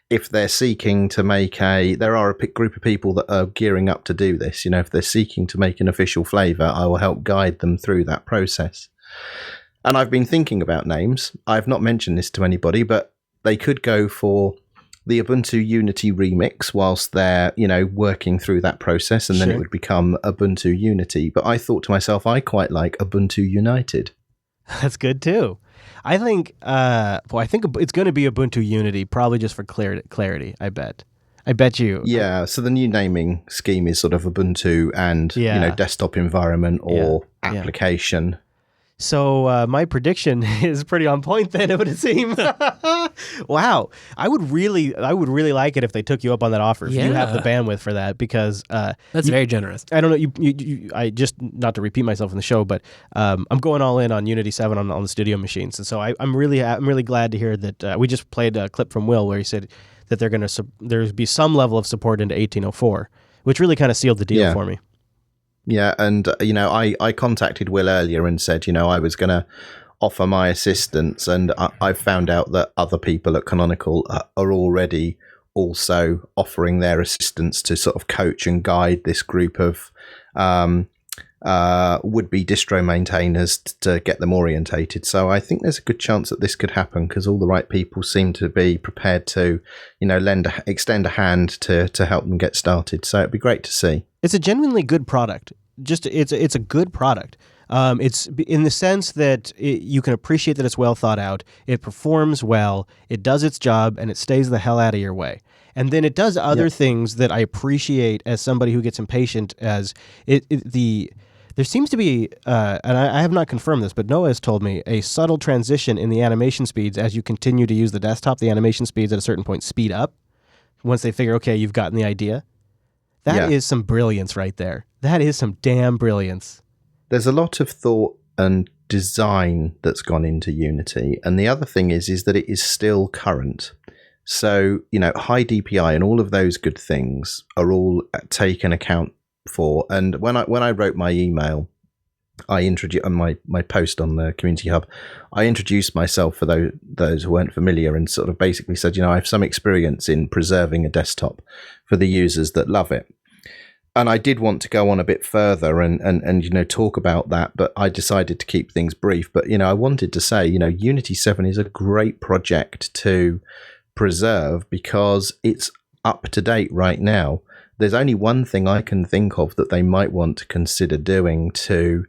Speaker 9: if they're seeking to make there are a group of people that are gearing up to do this. You know, if they're seeking to make an official flavor, I will help guide them through that process. And I've been thinking about names. I've not mentioned this to anybody, but they could go for the Ubuntu Unity Remix whilst they're, working through that process, and then it would become Ubuntu Unity. But I thought to myself, I quite like Ubuntu United.
Speaker 1: That's good too. I think it's going to be Ubuntu Unity, probably just for clarity. I bet you.
Speaker 9: Yeah. So the new naming scheme is sort of Ubuntu and desktop environment or application. Yeah.
Speaker 1: So my prediction is pretty on point then, it would seem. Wow. I would really like it if they took you up on that offer. If you have the bandwidth for that, because
Speaker 3: that's very generous.
Speaker 1: I don't know, I just, not to repeat myself in the show, but I'm going all in on Unity 7 on the studio machines. And so I'm really glad to hear that we just played a clip from Will where he said that there's be some level of support into 1804, which really kind of sealed the deal for me.
Speaker 9: Yeah, and, I contacted Will earlier and said, I was going to offer my assistance, and I've found out that other people at Canonical are already also offering their assistance to sort of coach and guide this group of would-be distro maintainers to get them orientated. So I think there's a good chance that this could happen because all the right people seem to be prepared to, extend a hand to help them get started. So it'd be great to see.
Speaker 1: It's a genuinely good product. It's a good product. It's in the sense that you can appreciate that it's well thought out. It performs well. It does its job, and it stays the hell out of your way. And then it does other things that I appreciate as somebody who gets impatient. There seems to be, and I have not confirmed this, but Noah has told me, a subtle transition in the animation speeds as you continue to use the desktop. The animation speeds at a certain point speed up once they figure, okay, you've gotten the idea. That is some brilliance right there. That is some damn brilliance.
Speaker 9: There's a lot of thought and design that's gone into Unity. And the other thing is that it is still current. So, high DPI and all of those good things are all taken account for. And when I wrote my email, I introduced my post on the Community Hub, I introduced myself for those who weren't familiar and sort of basically said, I have some experience in preserving a desktop for the users that love it. And I did want to go on a bit further and talk about that, but I decided to keep things brief. But, I wanted to say, Unity 7 is a great project to preserve because it's up to date right now. There's only one thing I can think of that they might want to consider doing to,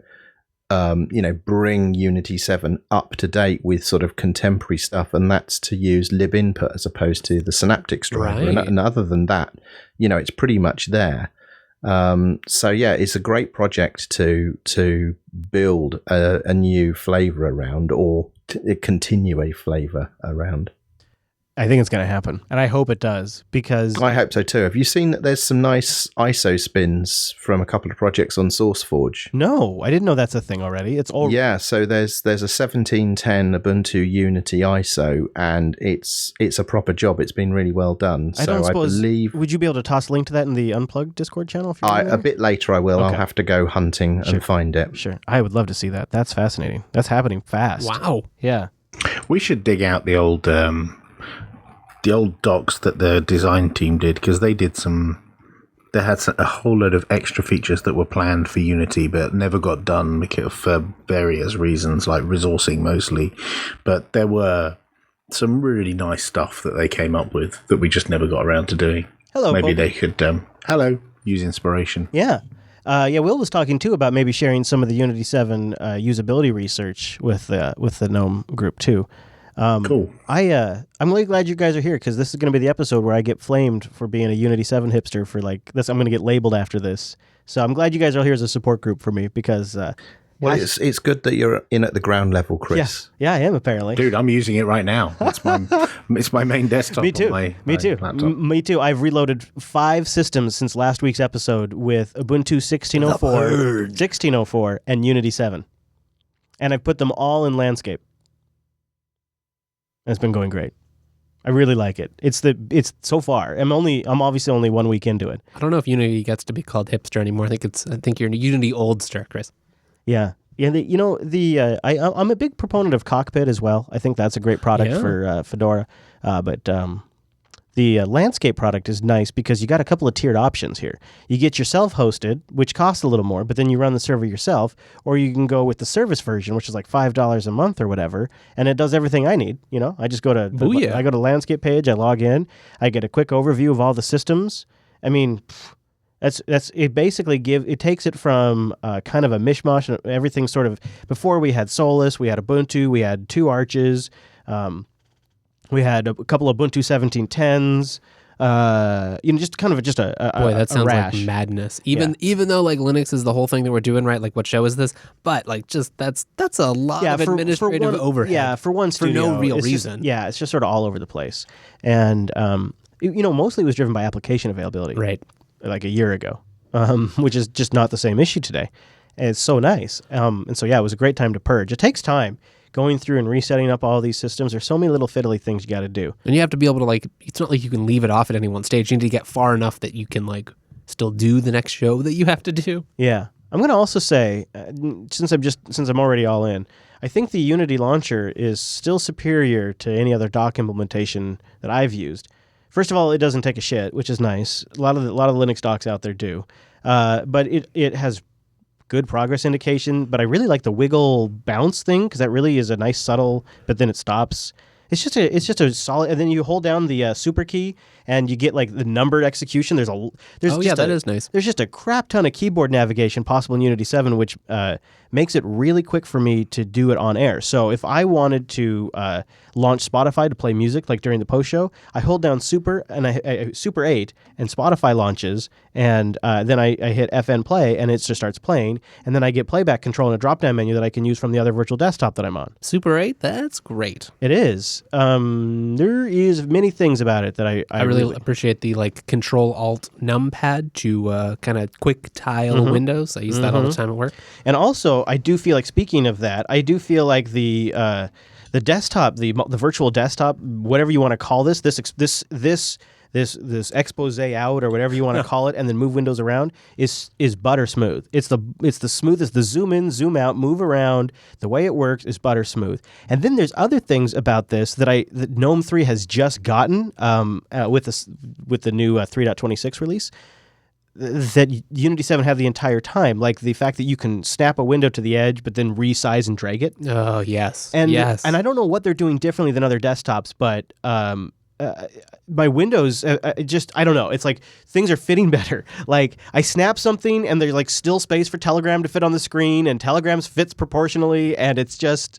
Speaker 9: bring Unity 7 up to date with sort of contemporary stuff, and that's to use libinput as opposed to the Synaptics driver. Right. And other than that, it's pretty much there. It's a great project to build a new flavor around or continue a flavor around.
Speaker 1: I think it's going to happen, and I hope it does, because
Speaker 9: I hope so too. Have you seen that there's some nice ISO spins from a couple of projects on SourceForge?
Speaker 1: No, I didn't know that's a thing already. It's all
Speaker 9: So there's a 1710 Ubuntu Unity ISO, and it's a proper job. It's been really well done.
Speaker 1: I don't suppose.
Speaker 9: Believe.
Speaker 1: Would you be able to toss a link to that in the Unplugged Discord channel? If you're
Speaker 9: A bit later, I will.
Speaker 1: Okay.
Speaker 9: I'll have to go hunting and find it.
Speaker 1: Sure, I would love to see that. That's fascinating. That's happening fast.
Speaker 3: Wow.
Speaker 1: Yeah.
Speaker 10: We should dig out the old docs that the design team did, because they had a whole load of extra features that were planned for Unity but never got done for various reasons, like resourcing mostly. But there were some really nice stuff that they came up with that we just never got around to doing.
Speaker 1: Hello,
Speaker 10: maybe
Speaker 1: Pope.
Speaker 10: they could use inspiration.
Speaker 1: Yeah. Will was talking too about maybe sharing some of the Unity 7 usability research with the Gnome group too.
Speaker 10: Cool.
Speaker 1: I'm really glad you guys are here, because this is going to be the episode where I get flamed for being a Unity 7 hipster for like this. I'm going to get labeled after this. So I'm glad you guys are here as a support group for me, because
Speaker 9: it's good that you're in at the ground level, Chris.
Speaker 1: Yeah, I am apparently.
Speaker 10: Dude, I'm using it right now. It's my main desktop.
Speaker 1: Me too.
Speaker 10: On
Speaker 1: Me too.
Speaker 10: laptop.
Speaker 1: Me too. I've reloaded 5 systems since last week's episode with Ubuntu 16.04, and Unity 7, and I've put them all in landscape. And it's been going great. I really like it. It's so far. I'm obviously only 1 week into it.
Speaker 3: I don't know if Unity gets to be called hipster anymore. I think you're Unity oldster, Chris.
Speaker 1: Yeah. Yeah, I'm a big proponent of Cockpit as well. I think that's a great product for Fedora. But the landscape product is nice because you got a couple of tiered options here. You get your self-hosted, which costs a little more, but then you run the server yourself, or you can go with the service version, which is like $5 a month or whatever, and it does everything I need. I just go to I go to landscape page, I log in, I get a quick overview of all the systems. I mean, that's it. Basically, it takes it from kind of a mishmash and everything. Sort of before we had Solus, we had Ubuntu, we had 2 Arches. We had a couple of Ubuntu 1710s, just kind of a
Speaker 3: boy, that sounds
Speaker 1: rash.
Speaker 3: like madness. Even though like Linux is the whole thing that we're doing, right? Like, what show is this? But like, just that's a lot of administrative overhead.
Speaker 1: Yeah, for one studio,
Speaker 3: for no real reason.
Speaker 1: It's just sort of all over the place, and mostly it was driven by application availability,
Speaker 3: right?
Speaker 1: Like a year ago, which is just not the same issue today. And it's so nice, and so it was a great time to purge. It takes time. Going through and resetting up all these systems, there's so many little fiddly things you got to do.
Speaker 3: And you have to be able to it's not like you can leave it off at any one stage. You need to get far enough that you can still do the next show that you have to do.
Speaker 1: Yeah. I'm going to also say, since I'm already all in, I think the Unity launcher is still superior to any other dock implementation that I've used. First of all, it doesn't take a shit, which is nice. A lot of Linux docks out there do. But it has good progress indication, but I really like the wiggle bounce thing, because that really is a nice subtle, but then it stops. It's just a solid, and then you hold down the super key and you get the numbered execution. That
Speaker 3: is nice.
Speaker 1: There's just a crap ton of keyboard navigation possible in Unity 7, which makes it really quick for me to do it on air. So if I wanted to launch Spotify to play music during the post show, I hold down Super and I Super 8 and Spotify launches, and then I hit FN play and it just starts playing, and then I get playback control in a drop down menu that I can use from the other virtual desktop that I'm on.
Speaker 3: Super 8, that's great.
Speaker 1: It is. There is many things about it that I
Speaker 3: really appreciate the Control Alt numpad to kind of quick tile windows. I use that all the time at work.
Speaker 1: And also, I do feel speaking of that, I do feel like the desktop, the virtual desktop, whatever you want to call this expose out or whatever you want to call it, and then move windows around is butter smooth. It's the smoothest. The zoom in, zoom out, move around. The way it works is butter smooth. And then there's other things about this that Gnome 3 has just gotten with the new 3.26 release that Unity 7 had the entire time, like the fact that you can snap a window to the edge but then resize and drag it.
Speaker 3: Oh, yes.
Speaker 1: And
Speaker 3: yes.
Speaker 1: I don't know what they're doing differently than other desktops, but my Windows, I don't know. It's like things are fitting better. Like I snap something and there's still space for Telegram to fit on the screen, and Telegrams fits proportionally, and it just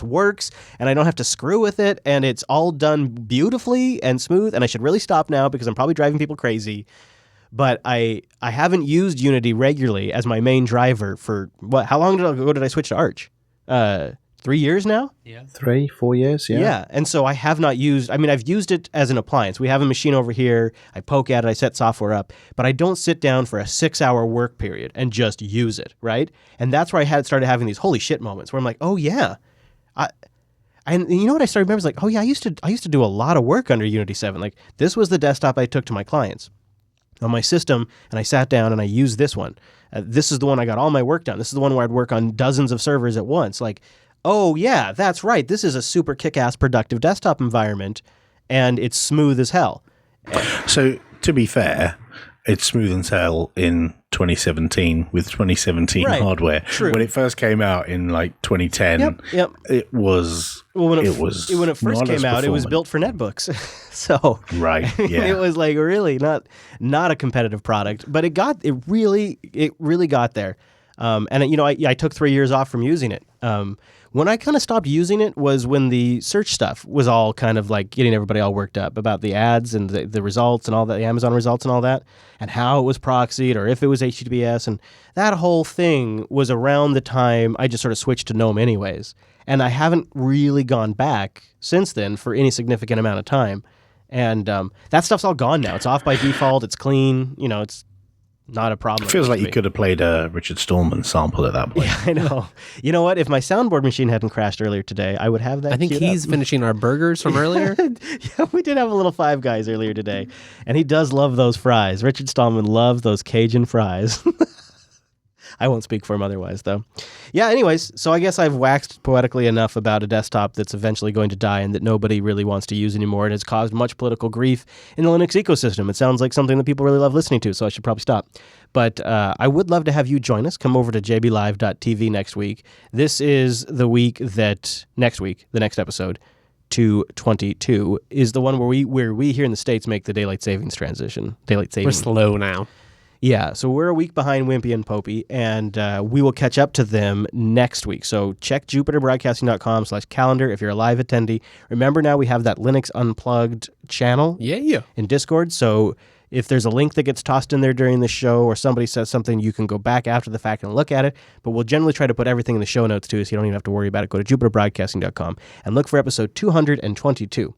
Speaker 1: works, and I don't have to screw with it, and it's all done beautifully and smooth. And I should really stop now because I'm probably driving people crazy. But I haven't used Unity regularly as my main driver for how long ago did I switch to Arch? 3 3 years now.
Speaker 9: 3-4 years.
Speaker 1: Yeah. And so I have not used, I've used it as an appliance. We have a machine over here. I poke at it. I set software up, but I don't sit down for a 6-hour work period and just use it. Right. And that's where I started having these holy shit moments where I'm like, oh yeah. And you know what I started remembering? Like, oh yeah, I used to do a lot of work under Unity 7. Like this was the desktop I took to my clients on my system, and I sat down and I used this one. This is the one I got all my work done. This is the one where I'd work on dozens of servers at once. Like, oh yeah, that's right. This is a super kick-ass productive desktop environment, and it's smooth as hell.
Speaker 10: So to be fair, it's smooth as hell in 2017 with 2017 hardware.
Speaker 1: True.
Speaker 10: When it first came out in like 2010, it was
Speaker 1: when it first came out, it was built for netbooks. So it was like really not a competitive product, but it really got there. And I took 3 years off from using it. When I kind of stopped using it was when the search stuff was all kind of like getting everybody all worked up about the ads and the results and all that, the Amazon results and all that, and how it was proxied or if it was HTTPS. And that whole thing was around the time I just sort of switched to Gnome anyways. And I haven't really gone back since then for any significant amount of time. And that stuff's all gone now. It's off by default. It's clean. It's not a problem.
Speaker 10: It feels like you could have played a Richard Stallman sample at that point.
Speaker 1: Yeah, I know. You know what? If my soundboard machine hadn't crashed earlier today, I would have that.
Speaker 3: I think he's finishing our burgers from earlier.
Speaker 1: Yeah, we did have a little Five Guys earlier today, and he does love those fries. Richard Stallman loves those Cajun fries. I won't speak for him otherwise, though. Yeah, anyways, so I guess I've waxed poetically enough about a desktop that's eventually going to die and that nobody really wants to use anymore and has caused much political grief in the Linux ecosystem. It sounds like something that people really love listening to, so I should probably stop. But I would love to have you join us. Come over to jblive.tv next week. This is the week that next week, the next episode, 222, is the one where we here in the States make the daylight savings transition.
Speaker 3: We're slow now.
Speaker 1: Yeah, so we're a week behind Wimpy and Popey, and we will catch up to them next week. So check jupiterbroadcasting.com/calendar if you're a live attendee. Remember now we have that Linux Unplugged channel in Discord, so if there's a link that gets tossed in there during the show or somebody says something, you can go back after the fact and look at it, but we'll generally try to put everything in the show notes too, so you don't even have to worry about it. Go to jupiterbroadcasting.com and look for episode 222.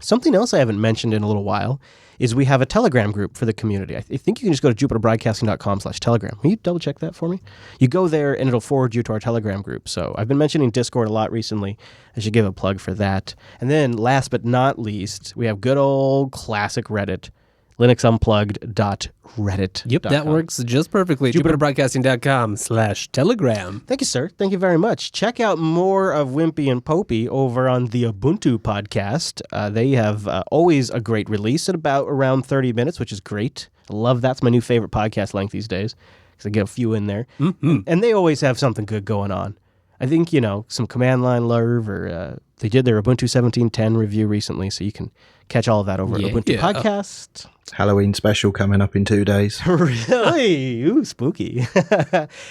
Speaker 1: Something else I haven't mentioned in a little while is we have a Telegram group for the community. I think you can just go to jupiterbroadcasting.com/telegram. Will you double check that for me? You go there and it'll forward you to our Telegram group. So I've been mentioning Discord a lot recently. I should give a plug for that. And then last but not least, we have good old classic Reddit, linuxunplugged.reddit.com.
Speaker 3: Yep, that works just perfectly. jupiterbroadcasting.com/telegram.
Speaker 1: Thank you, sir. Thank you very much. Check out more of Wimpy and Popey over on the Ubuntu podcast. They have always a great release at about around 30 minutes, which is great. I love that's my new favorite podcast length these days because I get a few in there. Mm-hmm. And they always have something good going on. I think, some command line lerv or they did their Ubuntu 17.10 review recently, so you can catch all of that over at Ubuntu Podcast.
Speaker 9: Halloween special coming up in 2 days.
Speaker 1: Really? Ooh, spooky.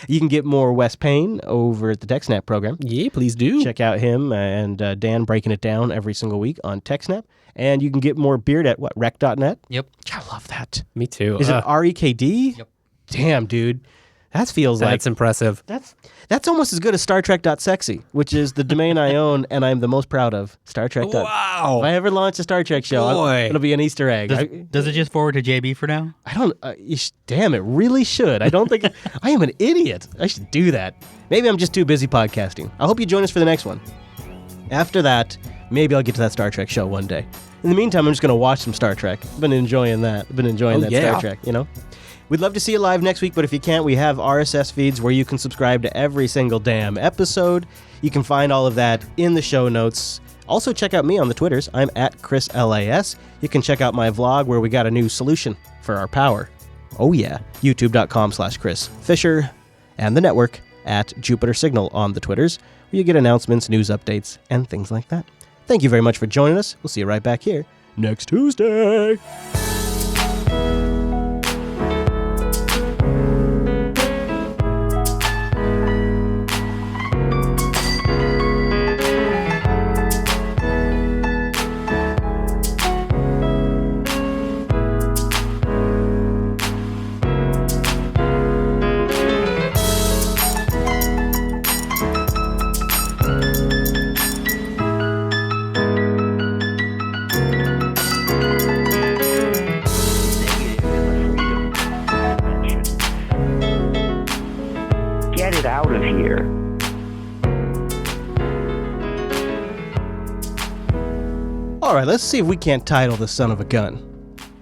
Speaker 1: You can get more Wes Payne over at the TechSnap program.
Speaker 3: Yeah, please do.
Speaker 1: Check out him and Dan breaking it down every single week on TechSnap. And you can get more Beard at rec.net.
Speaker 3: Yep.
Speaker 1: I love that.
Speaker 3: Me too.
Speaker 1: Is it REKD?
Speaker 3: Yep.
Speaker 1: Damn, dude. That feels like...
Speaker 3: That's impressive.
Speaker 1: That's almost as good as StarTrek.sexy, which is the domain I own and I'm the most proud of. Star Trek.
Speaker 3: Wow.
Speaker 1: If I ever launch a Star Trek show, it'll be an Easter egg.
Speaker 5: Does it just forward to JB for now?
Speaker 1: I don't... damn, it really should. I don't think... I am an idiot. I should do that. Maybe I'm just too busy podcasting. I hope you join us for the next one. After that, maybe I'll get to that Star Trek show one day. In the meantime, I'm just going to watch some Star Trek. I've been enjoying that. Star Trek, We'd love to see you live next week, but if you can't, we have RSS feeds where you can subscribe to every single damn episode. You can find all of that in the show notes. Also, check out me on the Twitters. I'm at ChrisLAS. You can check out my vlog where we got a new solution for our power. Oh, yeah. YouTube.com/Chris Fisher. And the network at Jupiter Signal on the Twitters, where you get announcements, news updates, and things like that. Thank you very much for joining us. We'll see you right back here next Tuesday.
Speaker 11: get out of here.
Speaker 1: All right, let's see if we can't title this son of a gun.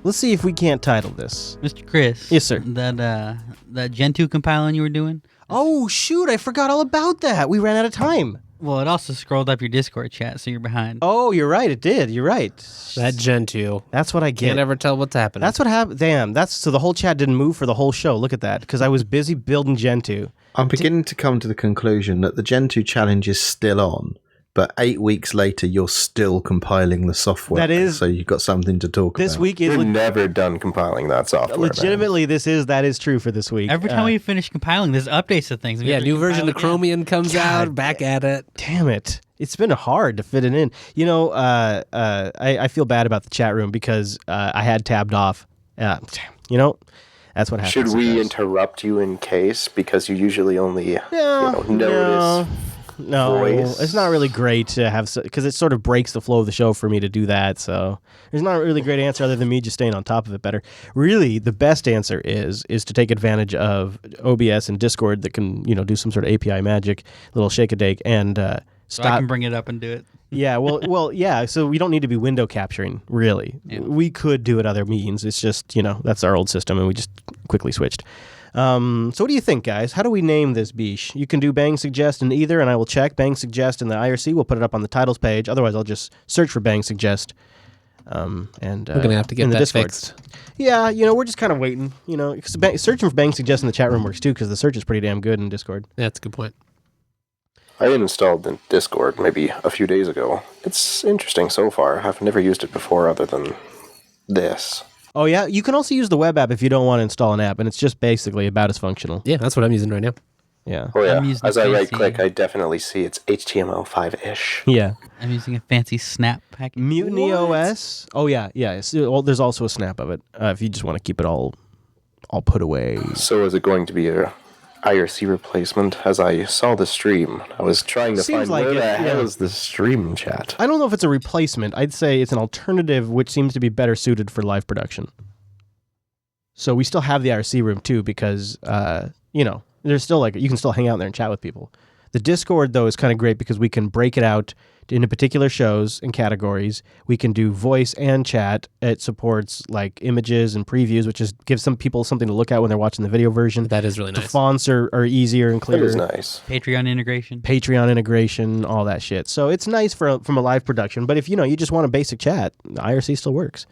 Speaker 1: Let's see if we can't title this.
Speaker 5: Mr. Chris.
Speaker 1: Yes, sir.
Speaker 5: That Gentoo compiling you were doing?
Speaker 1: Oh, shoot, I forgot all about that. We ran out of time.
Speaker 5: Well, it also scrolled up your Discord chat, so you're behind.
Speaker 1: Oh, you're right, it did. You're right.
Speaker 3: That Gentoo.
Speaker 1: That's what I get.
Speaker 3: Can't ever tell what's happening.
Speaker 1: That's what happened. Damn, so the whole chat didn't move for the whole show. Look at that, because I was busy building Gentoo.
Speaker 9: I'm beginning to come to the conclusion that the Gentoo challenge is still on, but 8 weeks later, you're still compiling the software.
Speaker 1: That is,
Speaker 9: so you've got something to talk about.
Speaker 1: This week is
Speaker 12: We're never done compiling that software.
Speaker 1: Legitimately, that is true for this week.
Speaker 5: Every time we finish compiling, there's updates to things.
Speaker 3: Yeah, new version of Chromium comes out. Back at it.
Speaker 1: Damn it! It's been hard to fit it in. You know, I feel bad about the chat room because I had tabbed off. You know, that's what happens.
Speaker 12: Should we interrupt you in case because you usually only notice?
Speaker 1: No,
Speaker 12: voice.
Speaker 1: It's not really great to have, because it sort of breaks the flow of the show for me to do that. So there's not a really great answer other than me just staying on top of it better. Really, the best answer is to take advantage of OBS and Discord that can, do some sort of API magic, little shake-a-dake, and
Speaker 5: So I can bring it up and do it.
Speaker 1: Yeah, well, yeah. So we don't need to be window capturing, really. Yeah. We could do it other means. It's just, that's our old system, and we just quickly switched. So what do you think, guys? How do we name this biche? You can do bang suggest in either, and I will check bang suggest in the IRC. We'll put it up on the titles page. Otherwise, I'll just search for bang suggest. And
Speaker 3: we're gonna have to get that
Speaker 1: Discord
Speaker 3: fixed.
Speaker 1: Yeah, we're just kind of waiting. Because searching for bang suggest in the chat room works too, because the search is pretty damn good in Discord.
Speaker 3: Yeah, that's a good point.
Speaker 12: I installed the Discord maybe a few days ago. It's interesting so far. I've never used it before other than this.
Speaker 1: Oh, yeah? You can also use the web app if you don't want to install an app, and it's just basically about as functional.
Speaker 3: Yeah, that's what I'm using right now.
Speaker 1: Yeah.
Speaker 12: Oh, yeah. As I right-click, I definitely see it's HTML5-ish.
Speaker 1: Yeah.
Speaker 5: I'm using a fancy Snap package.
Speaker 1: Mutiny OS? Oh, yeah. There's also a snap of it, if you just want to keep it all put away.
Speaker 12: So is it going to be a IRC replacement? As I saw the stream, I was trying to find where the hell is the stream chat.
Speaker 1: I don't know if it's a replacement. I'd say it's an alternative which seems to be better suited for live production. So we still have the IRC room too because, there's still you can still hang out there and chat with people. The Discord, though, is kind of great because we can break it out into particular shows and categories. We can do voice and chat. It supports images and previews, which gives some people something to look at when they're watching the video version.
Speaker 3: That is really nice.
Speaker 1: The fonts are easier and clearer.
Speaker 12: That is nice.
Speaker 5: Patreon integration, all that shit. So it's nice from a live production. But if you just want a basic chat, the IRC still works.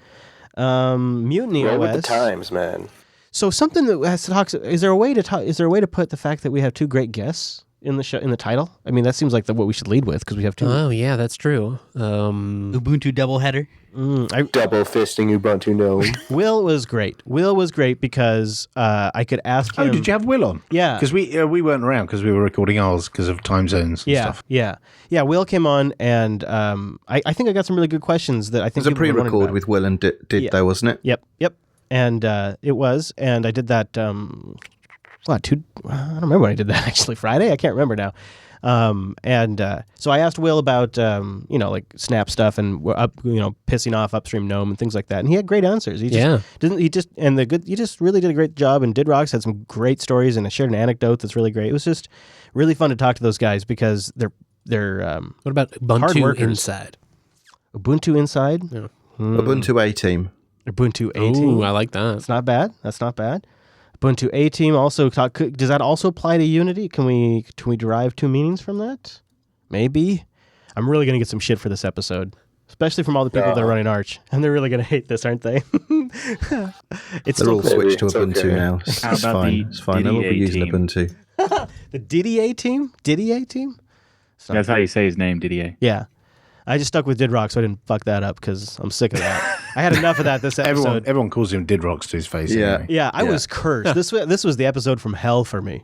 Speaker 5: Mutiny OS.
Speaker 12: With the times, man.
Speaker 1: So something that has to talk. Is there a way to put the fact that we have two great guests in the show in the title? I mean, that seems like what we should lead with because we have two.
Speaker 3: Oh yeah, that's true.
Speaker 5: Ubuntu doubleheader.
Speaker 12: Double fisting Ubuntu Gnome.
Speaker 1: Will was great because I could ask him.
Speaker 10: Oh, did you have Will on?
Speaker 1: Yeah,
Speaker 10: because we weren't around because we were recording ours because of time zones. And stuff.
Speaker 1: Yeah. Will came on, and I think I got some really good questions that I think
Speaker 9: it was a pre-record with Will and did though, wasn't it?
Speaker 1: Yep. And it was, and I did that. I don't remember when I did that actually. Friday, I can't remember now. So I asked Will about Snap stuff and pissing off Upstream Gnome and things like that, and he had great answers. He just really did a great job. And Didrox had some great stories, and I shared an anecdote that's really great. It was just really fun to talk to those guys because they're
Speaker 3: what about Ubuntu Inside?
Speaker 1: Ubuntu Inside,
Speaker 9: Ubuntu A Team.
Speaker 1: Ubuntu A Team.
Speaker 3: Ooh, I like that.
Speaker 1: That's not bad. Ubuntu A Team also does that also apply to Unity? Can we derive two meanings from that? Maybe. I'm really gonna get some shit for this episode, especially from all the people that are running Arch, and they're really gonna hate this, aren't they?
Speaker 9: They're all switched to Ubuntu now. It's fine. It's fine. They'll all be using Ubuntu.
Speaker 1: The Diddy A Team.
Speaker 13: That's how you say his name, Didier.
Speaker 1: Yeah. I just stuck with Didrock, so I didn't fuck that up because I'm sick of that. I had enough of that this episode.
Speaker 10: Everyone calls him Didrocks to his face.
Speaker 9: Yeah,
Speaker 10: anyway.
Speaker 1: Yeah. I was cursed. This was the episode from hell for me.